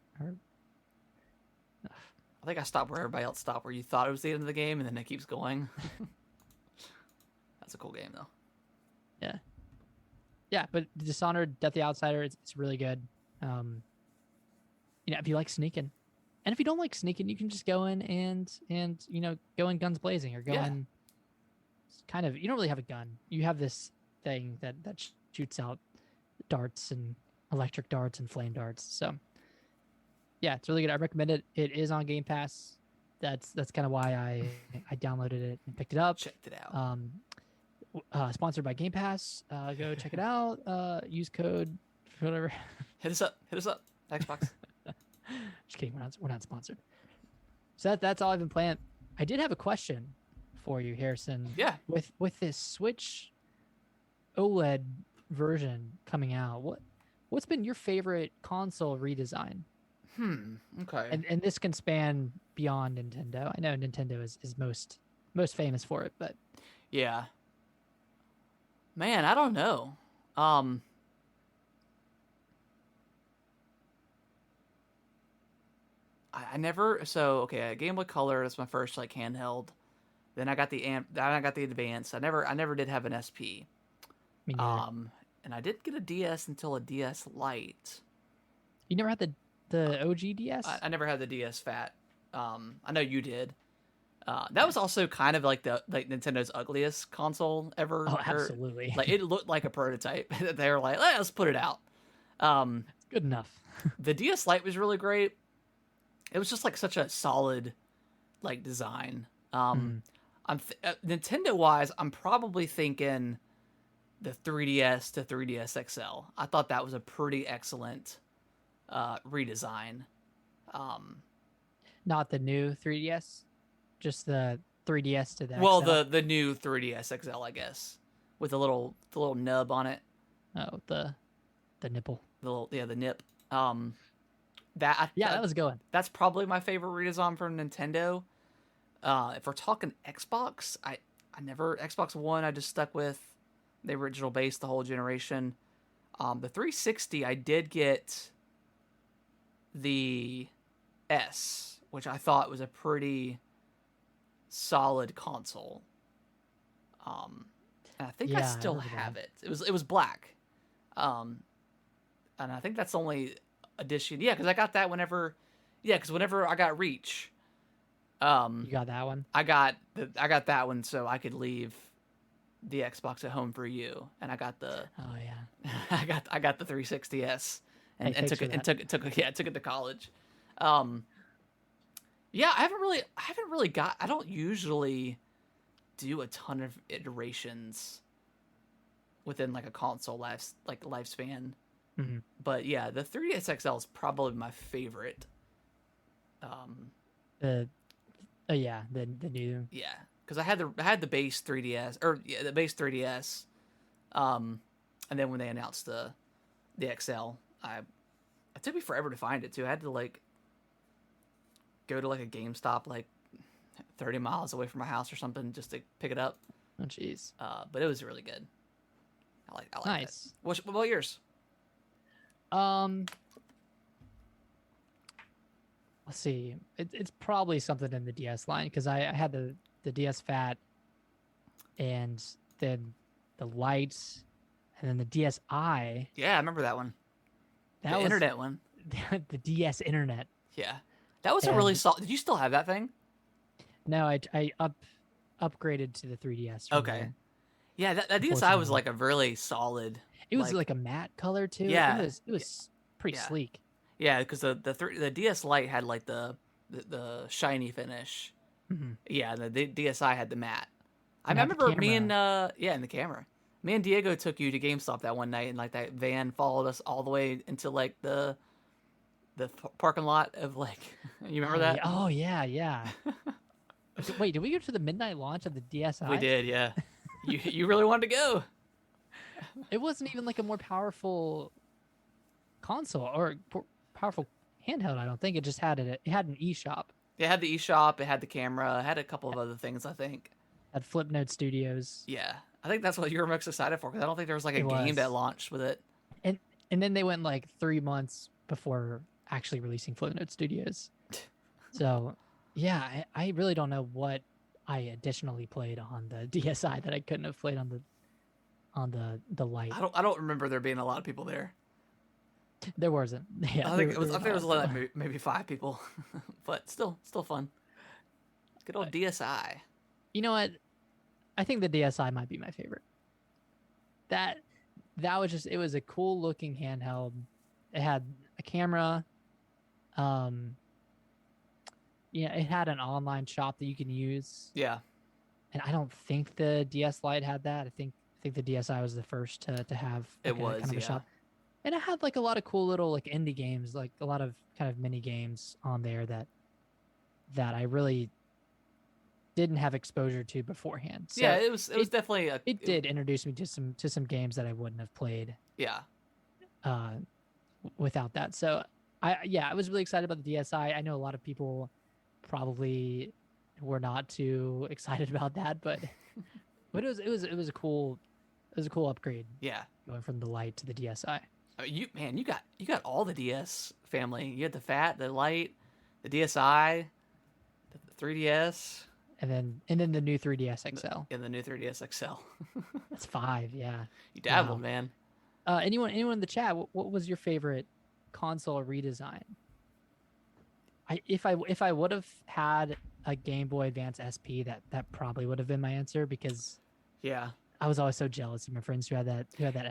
I think I stopped where everybody else stopped, where you thought it was the end of the game, and then it keeps going. That's a cool game, though. Yeah. Yeah, but Dishonored, Death the Outsider, it's really good. If you like sneaking. And if you don't like sneaking, you can just go in and go in guns blazing or go in kind of, you don't really have a gun. You have this thing that shoots out darts and electric darts and flame darts. So yeah, it's really good. I recommend it. It is on Game Pass. That's kind of why I downloaded it and picked it up. Checked it out. Sponsored by Game Pass. Go check it out. Use code whatever. Hit us up, Xbox. Just kidding. We're not sponsored. So that's all I've been playing. I did have a question for you, Harrison. Yeah. With this Switch OLED version coming out, what's been your favorite console redesign? Okay. And this can span beyond Nintendo. I know Nintendo is most famous for it, but yeah. Man, I don't know. I never. So okay, Game Boy Color. That's my first like handheld. Then I got the Then I got the Advance. I never did have an SP. Me neither. And I didn't get a DS until a DS Lite. You never had the OG DS? I never had the DS Fat. I know you did. That was also kind of like Nintendo's ugliest console ever. Oh, absolutely. Like it looked like a prototype. They were like, let's put it out. Good enough. The DS Lite was really great. It was just like such a solid like design. Nintendo wise, I'm probably thinking the 3DS to 3DS XL. I thought that was a pretty excellent redesign. Not the new 3DS, just the 3DS to the XL. Well, the new 3DS XL, I guess, with the little nub on it. Oh, the nipple. The nip. That was going. That's probably my favorite redesign from Nintendo. If we're talking Xbox, I never Xbox One. I just stuck with the original base the whole generation. The 360, I did get the S, which I thought was a pretty solid console. And I think I still have it. It was black. And I think that's the only edition. Yeah, because I got that whenever I got Reach. You got that one? I got that one so I could leave the Xbox at home for you, and I got the. Oh yeah. I got the 360s and took it to college. Yeah, I haven't really got. I don't usually do a ton of iterations within like a console lifespan. Mm-hmm. But yeah, the 3DS XL is probably my favorite. The new. Yeah, because I had the base 3DS the base 3DS, and then when they announced the XL, it took me forever to find it too. I had to like go to like a GameStop like 30 miles away from my house or something just to pick it up. Oh jeez. But it was really good. I like nice. That. What about yours? Let's see. It's probably something in the DS line because I had the DS Fat, and then the lights, and then the DSi. Yeah, I remember that one. The internet one. The DS Internet. Yeah, that was a really solid. Did you still have that thing? No, I upgraded to the 3DS. Okay. There. Yeah, that DSi was like a really solid. It was like a matte color too. Yeah, it was pretty sleek. Yeah, because the DS Lite had like the shiny finish, Mhm. Yeah, the DSi had the matte. I And had the remember me and camera. yeah, in the camera. Me and Diego took you to GameStop that one night, and like that van followed us all the way into like the parking lot of like. You remember Oh yeah. that? Oh yeah. Yeah. Wait, did we go to the midnight launch of the We DSi? did, yeah. You really wanted to go. It wasn't even like a more powerful console or powerful handheld. I don't think it just had it. It had an eShop. It had the eShop, it had the camera, it had a couple of other things, I think. Had Flipnote Studios. Yeah, I think that's what you were most excited for because I don't think there was like a It game that was, launched with it. and and then they went like 3 months before actually releasing Flipnote Studios. So, yeah, I really don't know what I additionally played on the DSi that I couldn't have played on the Lite. I don't remember there being a lot of people there. There wasn't. Yeah, I think it there was. I were think it was not a lot of like people. maybe 5 people, but still fun. Good old DSi. You know what? I think the DSi might be my favorite. That that was just, it was a cool looking handheld. It had a camera. Um, yeah, it had an online shop that you can use, Yeah, and I don't think the DS Lite had that. I think the DSi was the first to have it like a was. kind of a Yeah, shop, and it had like a lot of cool little like indie games, like a lot of kind of mini games on there that I really didn't have exposure to beforehand. yeah. So It was definitely a. it did introduce me to some games that I wouldn't have played Yeah, uh, without that. So I was really excited about the DSi. I know a lot of people probably were not too excited about that, but it was a cool upgrade yeah. going from the Lite to the DSi. I mean, you got all the DS family. You had the Fat, the Light, the DSi, the 3DS, And then the new 3DS XL. and the new 3DS XL. That's five, yeah. You dabbled, Wow. man. Anyone in the chat, what was your favorite console redesign? If I would have had a Game Boy Advance SP, that probably would have been my answer, because Yeah, I was always so jealous of my friends who had that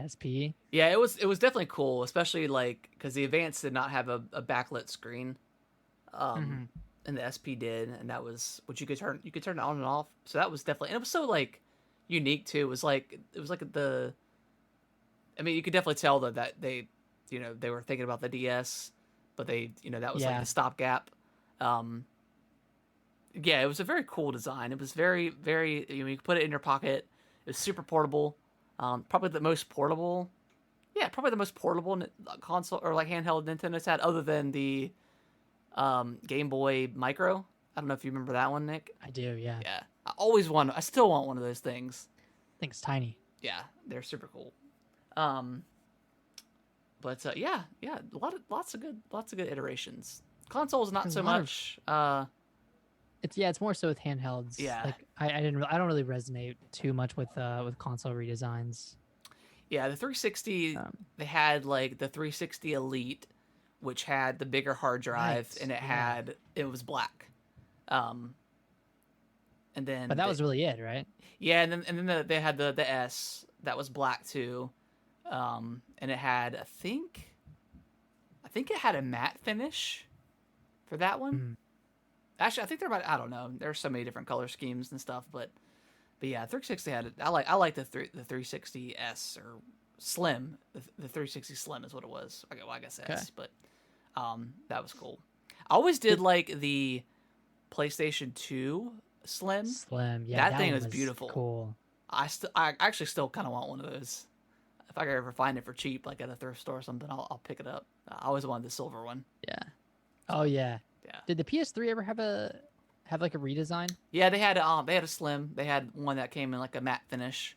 SP. yeah. It was definitely cool, especially like because the Advance did not have a backlit screen, um, Mm-hmm. and the SP did, and that was what you could turn it on and off. So that was definitely, and it was so like unique too. It was like the. I mean, you could definitely tell that they were thinking about the DS, but that was like Yeah. the stopgap. Um, yeah, it was a very cool design. It was very, very. You could put it in your pocket. It was super portable. Probably the most portable. Yeah, probably the most portable console or like handheld Nintendo's had, other than the Game Boy Micro. I don't know if you remember that one, Nick. I do, yeah. Yeah, I still want one of those things. I think it's tiny. Yeah, they're super cool. Um, but yeah, lots of good iterations. Consoles not There's so a lot of much. It's more so with handhelds. Yeah. Like I don't really resonate too much with console redesigns. Yeah, the 360 Um, they had like the 360 Elite, which had the bigger hard drive, Right, and yeah. it was black. Um, and then But that was really it, right? yeah, and then they had the S that was black too, and it had I think it had a matte finish for that one. Mhm. Actually, I think there might, I don't know. There's so many different color schemes and stuff, but yeah, 360 had it. I like the 360S or Slim. The 360 Slim is what it was. Okay, well, I guess Okay. S, but that was cool. I always did like the PlayStation 2 Slim. Slim, yeah, That that thing one was beautiful. Cool. I actually still kind of want one of those. If I could ever find it for cheap, like at a thrift store or something, I'll pick it up. I always wanted the silver one. Yeah. Oh yeah. Yeah. Did the PS3 ever have like a redesign? Yeah, they had a Slim. They had one that came in like a matte finish.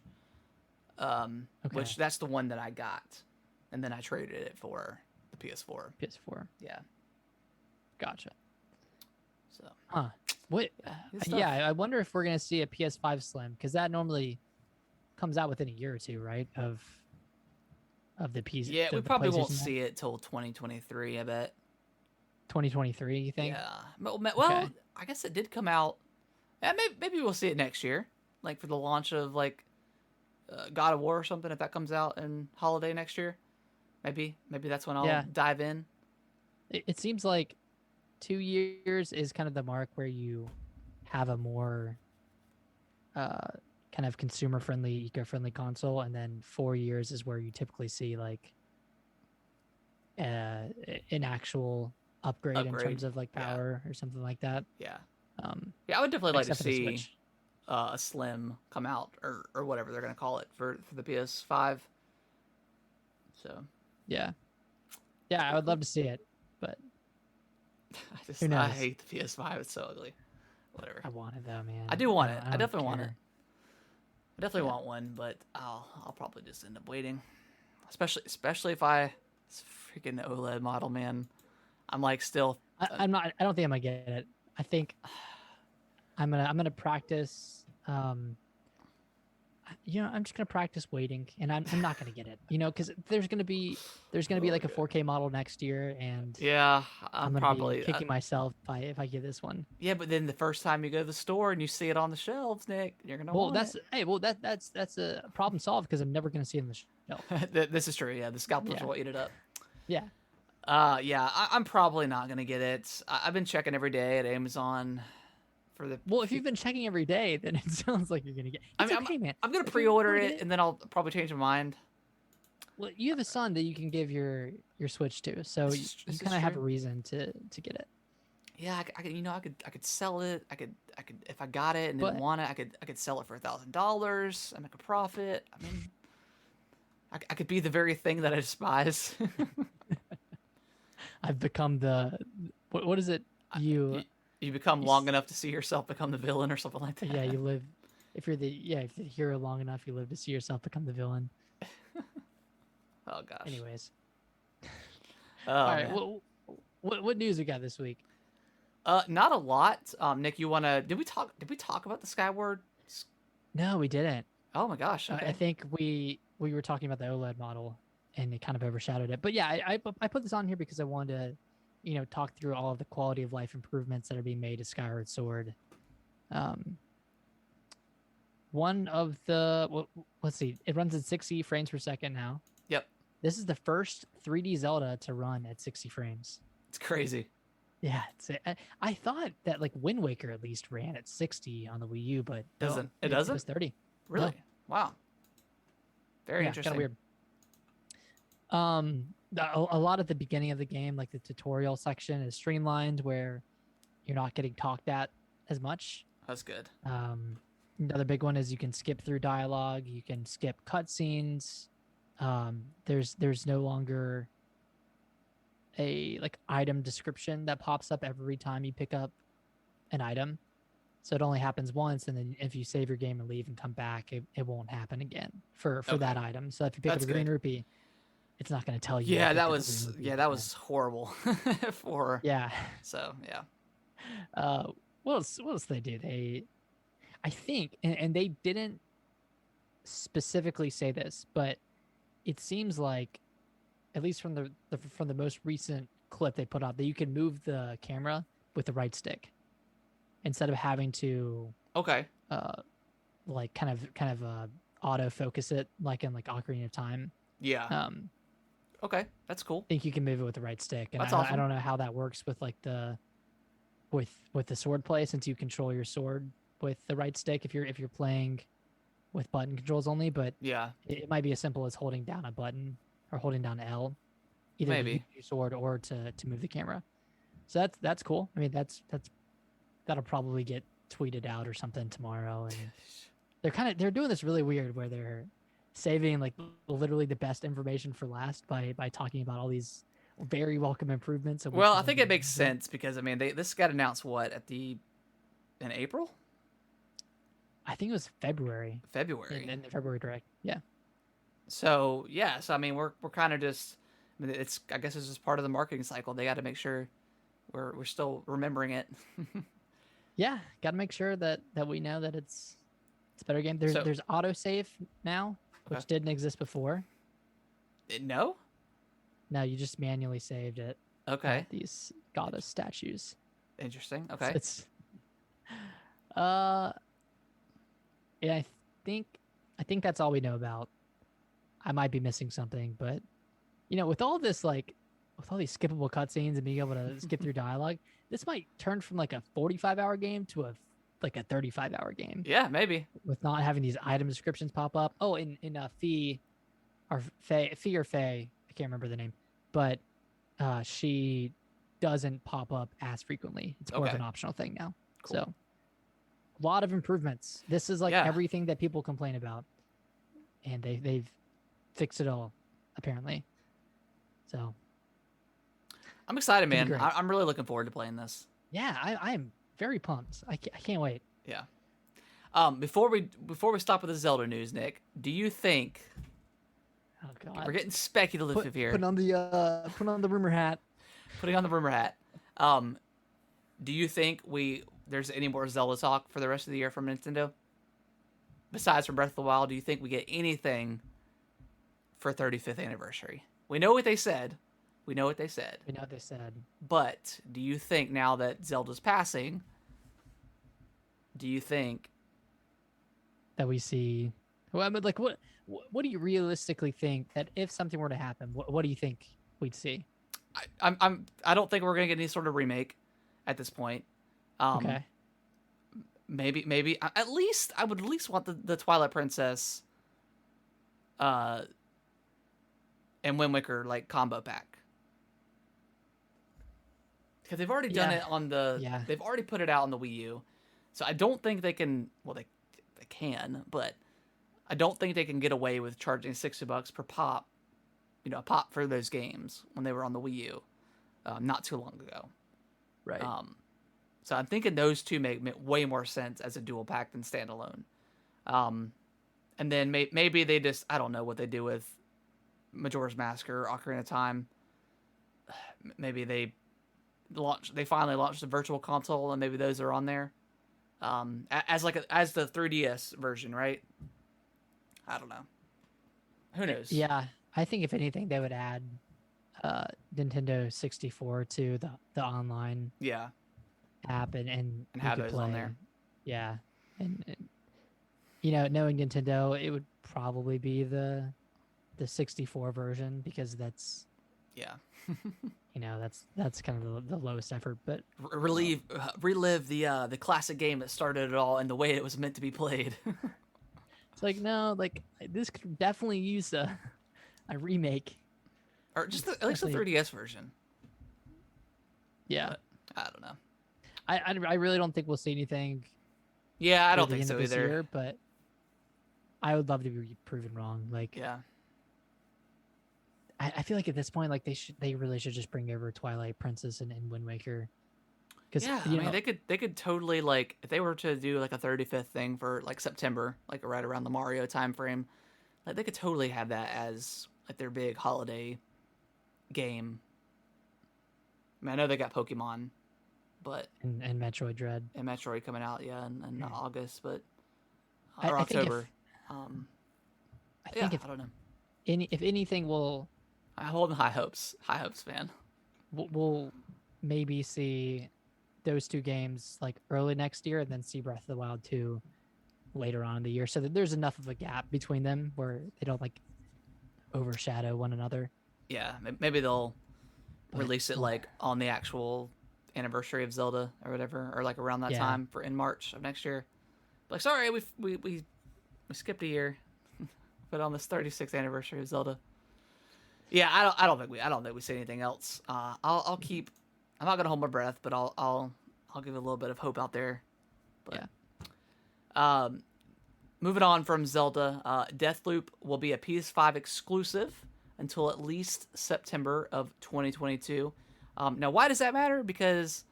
Okay. Which that's the one that I got, and then I traded it for the PS4. PS4. Yeah. Gotcha. So Huh. What? good stuff. Yeah, I wonder if we're gonna see a PS5 Slim, because that normally comes out within a year or two, right? Of the PC. Yeah, we the probably won't PlayStation see it till 2023. I bet. 2023. You think? Yeah. Well, Okay. I guess it did come out. Yeah, maybe we'll see it next year, like for the launch of like God of War or something. If that comes out in holiday next year, maybe that's when I'll Yeah. dive in. It seems like 2 years is kind of the mark where you have a more kind of consumer friendly, eco friendly console, and then 4 years is where you typically see like an actual upgrade in terms of like power or something like that. Yeah. Yeah, I would definitely like to Except for the see Switch. a Slim come out or whatever they're gonna call it for the PS5. So Yeah, I would love to see it, but who I knows? hate the PS5. It's so ugly. Whatever. I want it though, man. I do want it. I I don't definitely want it. care. I definitely want one, but I'll probably just end up waiting. Especially if it's a freaking OLED model, man. I'm like still. I'm not. I don't think I'm gonna get it. I think I'm gonna practice. I'm just gonna practice waiting, and I'm not gonna get it. Because there's gonna be like a 4K model next year, and yeah, I'm gonna probably be kicking myself if I get this one. Yeah, but then the first time you go to the store and you see it on the shelves, Nick, you're gonna. Well, want that's it. hey, well that's a problem solved because I'm never gonna see it on the shelf. This is true. Yeah, the scalpers will eat it up. Yeah. Yeah, I'm probably not gonna get it. I've been checking every day at Amazon for the. Well, if you've been checking every day, then it sounds like you're gonna get. It's okay, man. I'm gonna pre-order it, and then I'll probably change my mind. Well, you have a son that you can give your Switch to, so you kind of have a reason to get it. Yeah, I could sell it. I could if I got it and didn't want it, I could sell it for $1,000 and make a profit. I mean, I could be the very thing that I despise. I've become the what is it? You become long enough to see yourself become the villain or something like that. Yeah, you live. If you're the hero long enough, you live to see yourself become the villain. Oh gosh. Anyways. All right. What news we got this week? Not a lot. Nick, you wanna? Did we talk about the Skyward? No, we didn't. Oh my gosh. Okay. I think we were talking about the OLED model, and it kind of overshadowed it. But yeah, I put this on here because I wanted to, talk through all of the quality of life improvements that are being made to Skyward Sword. One of the let's see, it runs at 60 frames per second now. Yep. This is the first 3D Zelda to run at 60 frames. It's crazy. Yeah, I thought that like Wind Waker at least ran at 60 on the Wii U, but doesn't it was 30. Really? No. Wow. Very interesting. Kind of weird. A lot at the beginning of the game, like the tutorial section, is streamlined where you're not getting talked at as much. That's good. Another big one is you can skip through dialogue, you can skip cutscenes. There's no longer a like item description that pops up every time you pick up an item, so it only happens once, and then if you save your game and leave and come back, it won't happen again for that item. So if you pick up a green rupee, it's not going to tell you. Yeah, that was horrible. So yeah. What else they do? I think, and they didn't specifically say this, but it seems like, at least from the most recent clip they put out, that you can move the camera with the right stick instead of having to like kind of auto focus it like in like Ocarina of Time. Yeah. Okay, that's cool. I think you can move it with the right stick, and awesome. I don't know how that works with like with the sword play, since you control your sword with the right stick if you're playing with button controls only, but yeah, it might be as simple as holding down a button or holding down L, either to use your sword or to move the camera. So that's cool. I mean, that'll probably get tweeted out or something tomorrow, and they're doing this really weird where they're saving like literally the best information for last by talking about all these very welcome improvements. Well, I think it makes sense because I mean this got announced in April. I think it was February. In the February direct. Yeah. So I mean we're kind of just. I mean, I guess it's just part of the marketing cycle. They got to make sure we're still remembering it. Yeah, got to make sure that we know that it's a better game. There's autosave now, which didn't exist before. No, you just manually saved it. Okay. These goddess statues. Interesting. Okay. So it's yeah, I think that's all we know about. I might be missing something, but with all this with all these skippable cutscenes and being able to skip through dialogue, this might turn from like a 45-hour game to a like a 35-hour game. Yeah, maybe. With not having these item descriptions pop up. Oh, in Fee or Faye, I can't remember the name, but she doesn't pop up as frequently. It's more of an optional thing now. Cool. So a lot of improvements. This is like everything that people complain about, and they've fixed it all apparently. So I'm excited, man. I'm really looking forward to playing this. Yeah, I'm very pumped. I can't wait. Yeah. Before we stop with the Zelda news, Nick, do you think? Oh God, we're getting speculative here. Put on the rumor hat. Putting on the rumor hat. Do you think there's any more Zelda talk for the rest of the year from Nintendo? Besides from Breath of the Wild, do you think we get anything for 35th anniversary? We know what they said. But do you think now that Zelda's passing, do you think that we see? Well, I mean, like, what do you realistically think that if something were to happen, what do you think we'd see? I don't think we're gonna get any sort of remake at this point. Okay. Maybe I would at least want the Twilight Princess, and Wind Waker like combo pack. Because they've already done it on they've already put it out on the Wii U, so I don't think they can. Well, they can, but I don't think they can get away with charging $60 per pop. A pop for those games when they were on the Wii U, not too long ago. Right. So I'm thinking those two make way more sense as a dual pack than standalone. And then maybe they just, I don't know what they do with Majora's Mask or Ocarina of Time. Maybe they finally launched the Virtual Console, and maybe those are on there, as the 3DS version, right? I don't know. Who knows? Yeah, I think if anything, they would add Nintendo 64 to the online app and have those on there. Yeah, and knowing Nintendo, it would probably be the 64 version, because that's that's kind of the lowest effort. But relive the classic game that started it all and the way it was meant to be played. It's like, no, like this could definitely use a remake, or just at least the 3DS version. Yeah, but I don't know. I really don't think we'll see anything. Yeah, I don't think so either. Year, but I would love to be proven wrong. Like, yeah, I feel like at this point, like they really should just bring over Twilight Princess and Wind Waker. Because I mean, they could totally, like, if they were to do like a 35th thing for like September, like right around the Mario time frame, like they could totally have that as like their big holiday game. I mean, I know they got Pokemon, but and Metroid Dread and Metroid coming out, in August, but or October. I think I don't know. If anything, I hold high hopes, man. We'll maybe see those two games like early next year, and then see Breath of the Wild 2 later on in the year, so that there's enough of a gap between them where they don't like overshadow one another. Yeah, maybe they'll release it like on the actual anniversary of Zelda or whatever, or like around that time in March of next year. Like, sorry, we skipped a year, but on this 36th anniversary of Zelda. Yeah, I don't think we see anything else. I'll keep. I'm not gonna hold my breath, but I'll give a little bit of hope out there. But moving on from Zelda, Deathloop will be a PS5 exclusive until at least September of 2022. Now, why does that matter? Because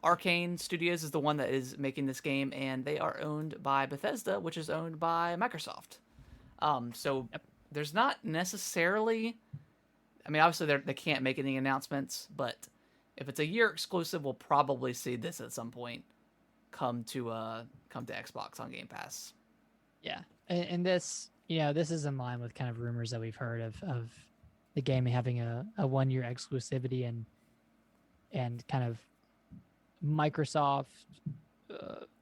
Arcane Studios is the one that is making this game, and they are owned by Bethesda, which is owned by Microsoft. So there's not necessarily. I mean, obviously they can't make any announcements, but if it's a year exclusive, we'll probably see this at some point come to Xbox on Game Pass. Yeah, and this is in line with kind of rumors that we've heard of the game having a 1-year exclusivity and kind of Microsoft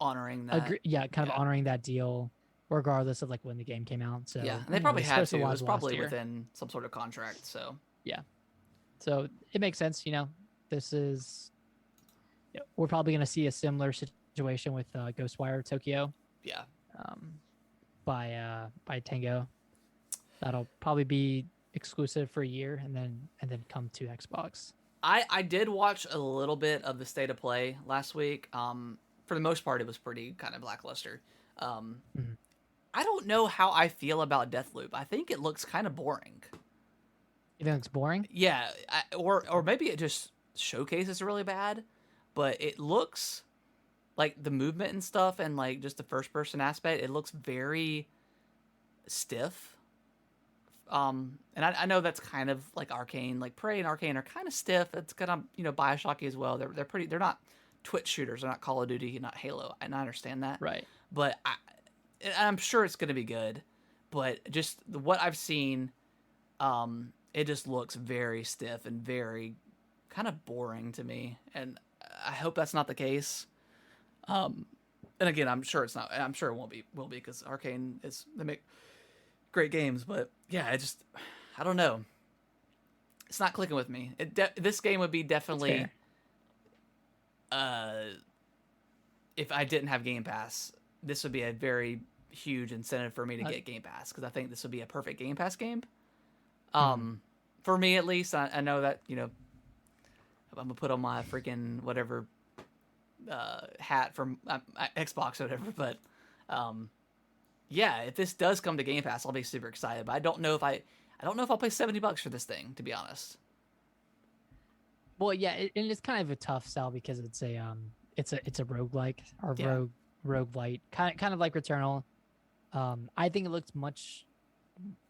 honoring that. Honoring that deal, regardless of like when the game came out. So and they probably had to. It was probably within some sort of contract. So it makes sense. This is we're probably going to see a similar situation situation with Ghostwire Tokyo Yeah. um, by Tango. That'll probably be exclusive for a year and then come to Xbox. I did watch a little bit of the state of play last week. For the most part, it was pretty kind of lackluster. Um, Mm-hmm. I don't know how I feel about Deathloop. I think it looks kind of boring. You think it's boring? Yeah, or maybe it just showcases really bad, but it looks like the movement and stuff and like just the first person aspect. It looks very stiff. And I know that's kind of like Arcane, like Prey and Arcane are kind of stiff. It's kind of Bioshocky as well. They're pretty. They're not Twitch shooters. They're not Call of Duty, not Halo, and I understand that. Right. But I'm sure it's gonna be good. But just what I've seen, it just looks very stiff and very kind of boring to me. And I hope that's not the case. And again, I'm sure it's not. I'm sure it won't be. Will be because Arcane is they make great games, but yeah, I don't know. It's not clicking with me. This game would be definitely, if I didn't have Game Pass, this would be a very huge incentive for me to get Game Pass because I think this would be a perfect Game Pass game. For me at least, I know that I'm gonna put on my freaking whatever hat from Xbox or whatever, but yeah, if this does come to Game Pass, I'll be super excited. But I don't know if I'll pay $70 for this thing, to be honest. Well, yeah, and it's kind of a tough sell because it's a roguelike or roguelite, kind of like Returnal. I think it looks much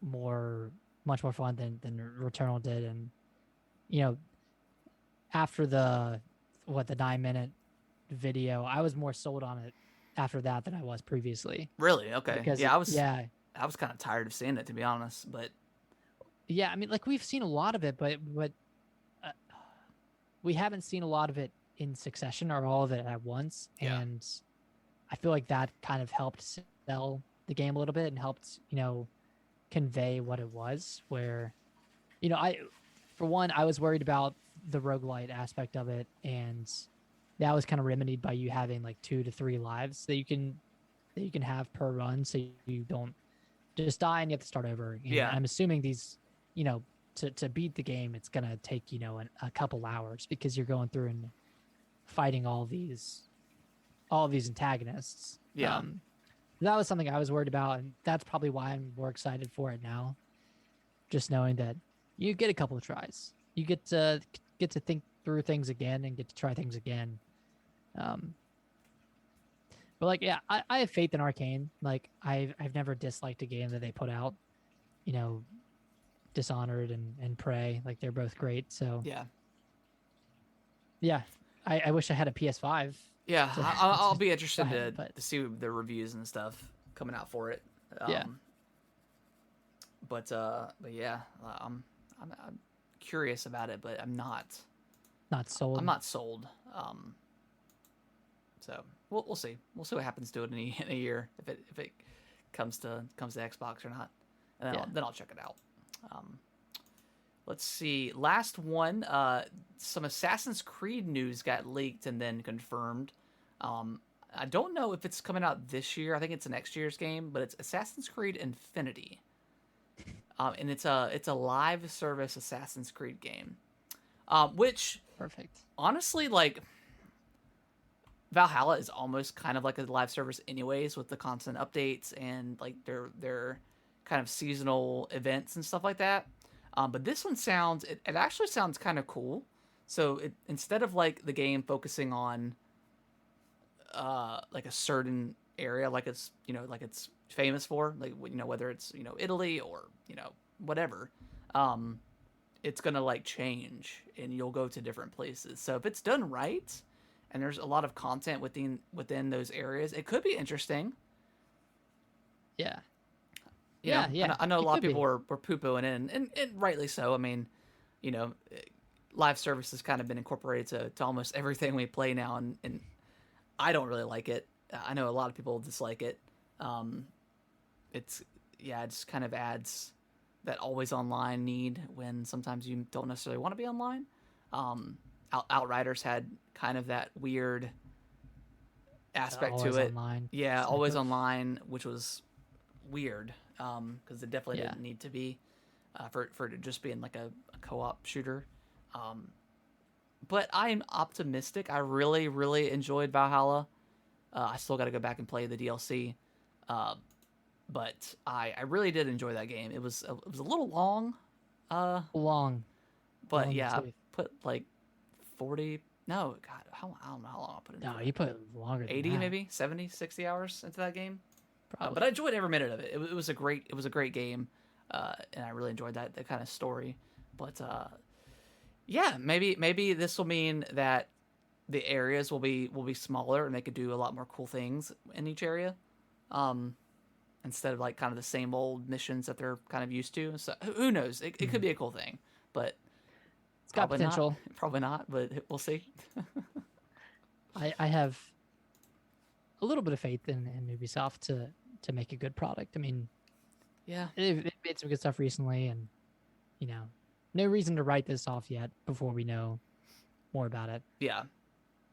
more fun than Returnal did, and after the 9-minute video, I was more sold on it after that than I was previously. Really? Okay. Because I was kind of tired of seeing it, to be honest. But yeah, I mean, like we've seen a lot of it, but we haven't seen a lot of it in succession or all of it at once. Yeah. And I feel like that kind of helped sell the game a little bit and helped convey what it was. Where I was worried about the roguelite aspect of it, and that was kind of remedied by you having like 2 to 3 lives that you can have per run, so you don't just die and you have to start over. And yeah, I'm assuming these, to beat the game, it's gonna take a couple hours because you're going through and fighting all these antagonists. Yeah, that was something I was worried about, and that's probably why I'm more excited for it now. Just knowing that you get a couple of tries, you get to think through things again and get to try things again. But like, yeah, I have faith in Arcane. Like I've never disliked a game that they put out, Dishonored and Prey. Like they're both great. So yeah, I wish I had a PS5. Yeah, I'll be interested to see the reviews and stuff coming out for it. But yeah, I'm curious about it, but I'm not sold. I'm not sold. So we'll see. We'll see what happens to it in a year if it comes to Xbox or not, and then I'll check it out. Let's see. Last one. Some Assassin's Creed news got leaked and then confirmed. I don't know if it's coming out this year. I think it's next year's game, but it's Assassin's Creed Infinity. And it's a live service Assassin's Creed game. Which perfect. Honestly, like Valhalla is almost kind of like a live service anyways, with the constant updates and like their kind of seasonal events and stuff like that. But this one it actually sounds kind of cool. So instead of like the game focusing on like a certain area, like it's famous for, like whether it's Italy or whatever, it's gonna like change and you'll go to different places. So if it's done right and there's a lot of content within those areas, it could be interesting. Yeah. Yeah. I know a lot of people were poo-pooing it, and rightly so. I mean, live service has kind of been incorporated to almost everything we play now, and I don't really like it. I know a lot of people dislike it. It just kind of adds that always online need when sometimes you don't necessarily want to be online. Outriders had kind of that weird aspect to always it. online. Yeah, type always of- online, which was weird because it definitely Yeah. didn't need to be for it just being like a co-op shooter. Um, but I'm optimistic. I really, really enjoyed Valhalla. I still got to go back and play the DLC, uh, but I really did enjoy that game. It was a little long, uh, Long, but long in yeah, I the tooth. put like 40. No, God, I don't know how long I put into No, it. you put longer than 80 that. maybe 70, 60 hours into that game. Probably. But I enjoyed every minute of it. It was a great game, and I really enjoyed that kind of story. But yeah, maybe this will mean that the areas will be smaller and they could do a lot more cool things in each area, um, instead of like kind of the same old missions that they're kind of used to. So who knows? It could be a cool thing, but It's got probably not. potential. Probably not, but we'll see. I have a little bit of faith in Ubisoft to make a good product. I mean, Yeah, they've made some good stuff recently, and you know, no reason to write this off yet before we know more about it. yeah,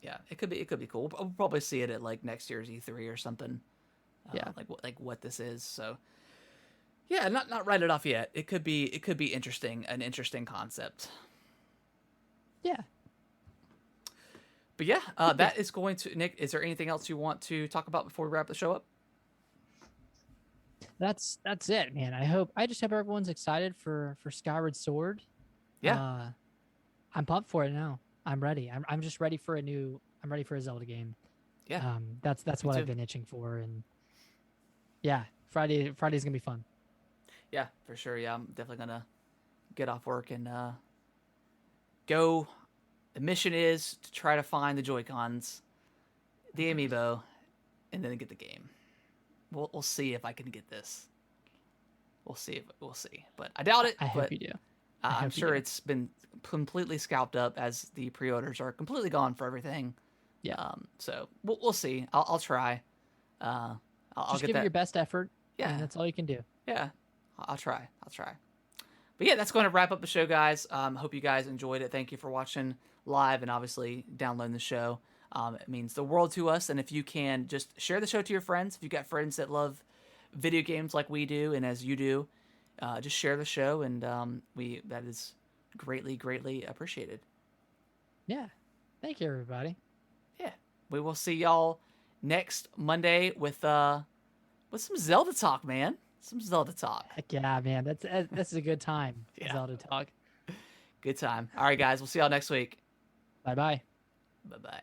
yeah. It could be cool. We'll probably see it at like next year's E3 or something. Yeah. Like what this is. So yeah, not write it off yet. It could be interesting, an interesting concept. Yeah. But yeah, that is going to Nick. Is there anything else you want to talk about before we wrap the show up? That's it, man. I just hope everyone's excited for Skyward Sword. Yeah, I'm pumped for it now. I'm ready. I'm just ready for I'm ready for a Zelda game. yeah. That's Me what too. I've been itching for, and yeah, Friday's gonna be fun. Yeah, for sure. Yeah, I'm definitely gonna get off work and go. The mission is to try to find the Joy Cons, the amiibo, and then get the game. We'll see if I can get this. We'll see, but I doubt it. I hope but you do. I I'm hope you sure do. it's been completely scalped up as the pre-orders are completely gone for everything. Yeah. So we'll see. I'll try. I'll Just get give it that. your best effort. Yeah. And that's all you can do. Yeah. I'll try. But yeah, that's going to wrap up the show, guys. Hope you guys enjoyed it. Thank you for watching live and obviously downloading the show. It means the world to us. And if you can just share the show to your friends, if you got friends that love video games like we do and as you do, just share the show, and that is greatly appreciated. Yeah. Thank you, everybody. Yeah, we will see y'all next Monday with some Zelda talk, man. Some Zelda talk. Heck yeah, man. That's a good time. Yeah. Zelda talk. Good time. All right, guys. We'll see y'all next week. Bye bye. Bye bye.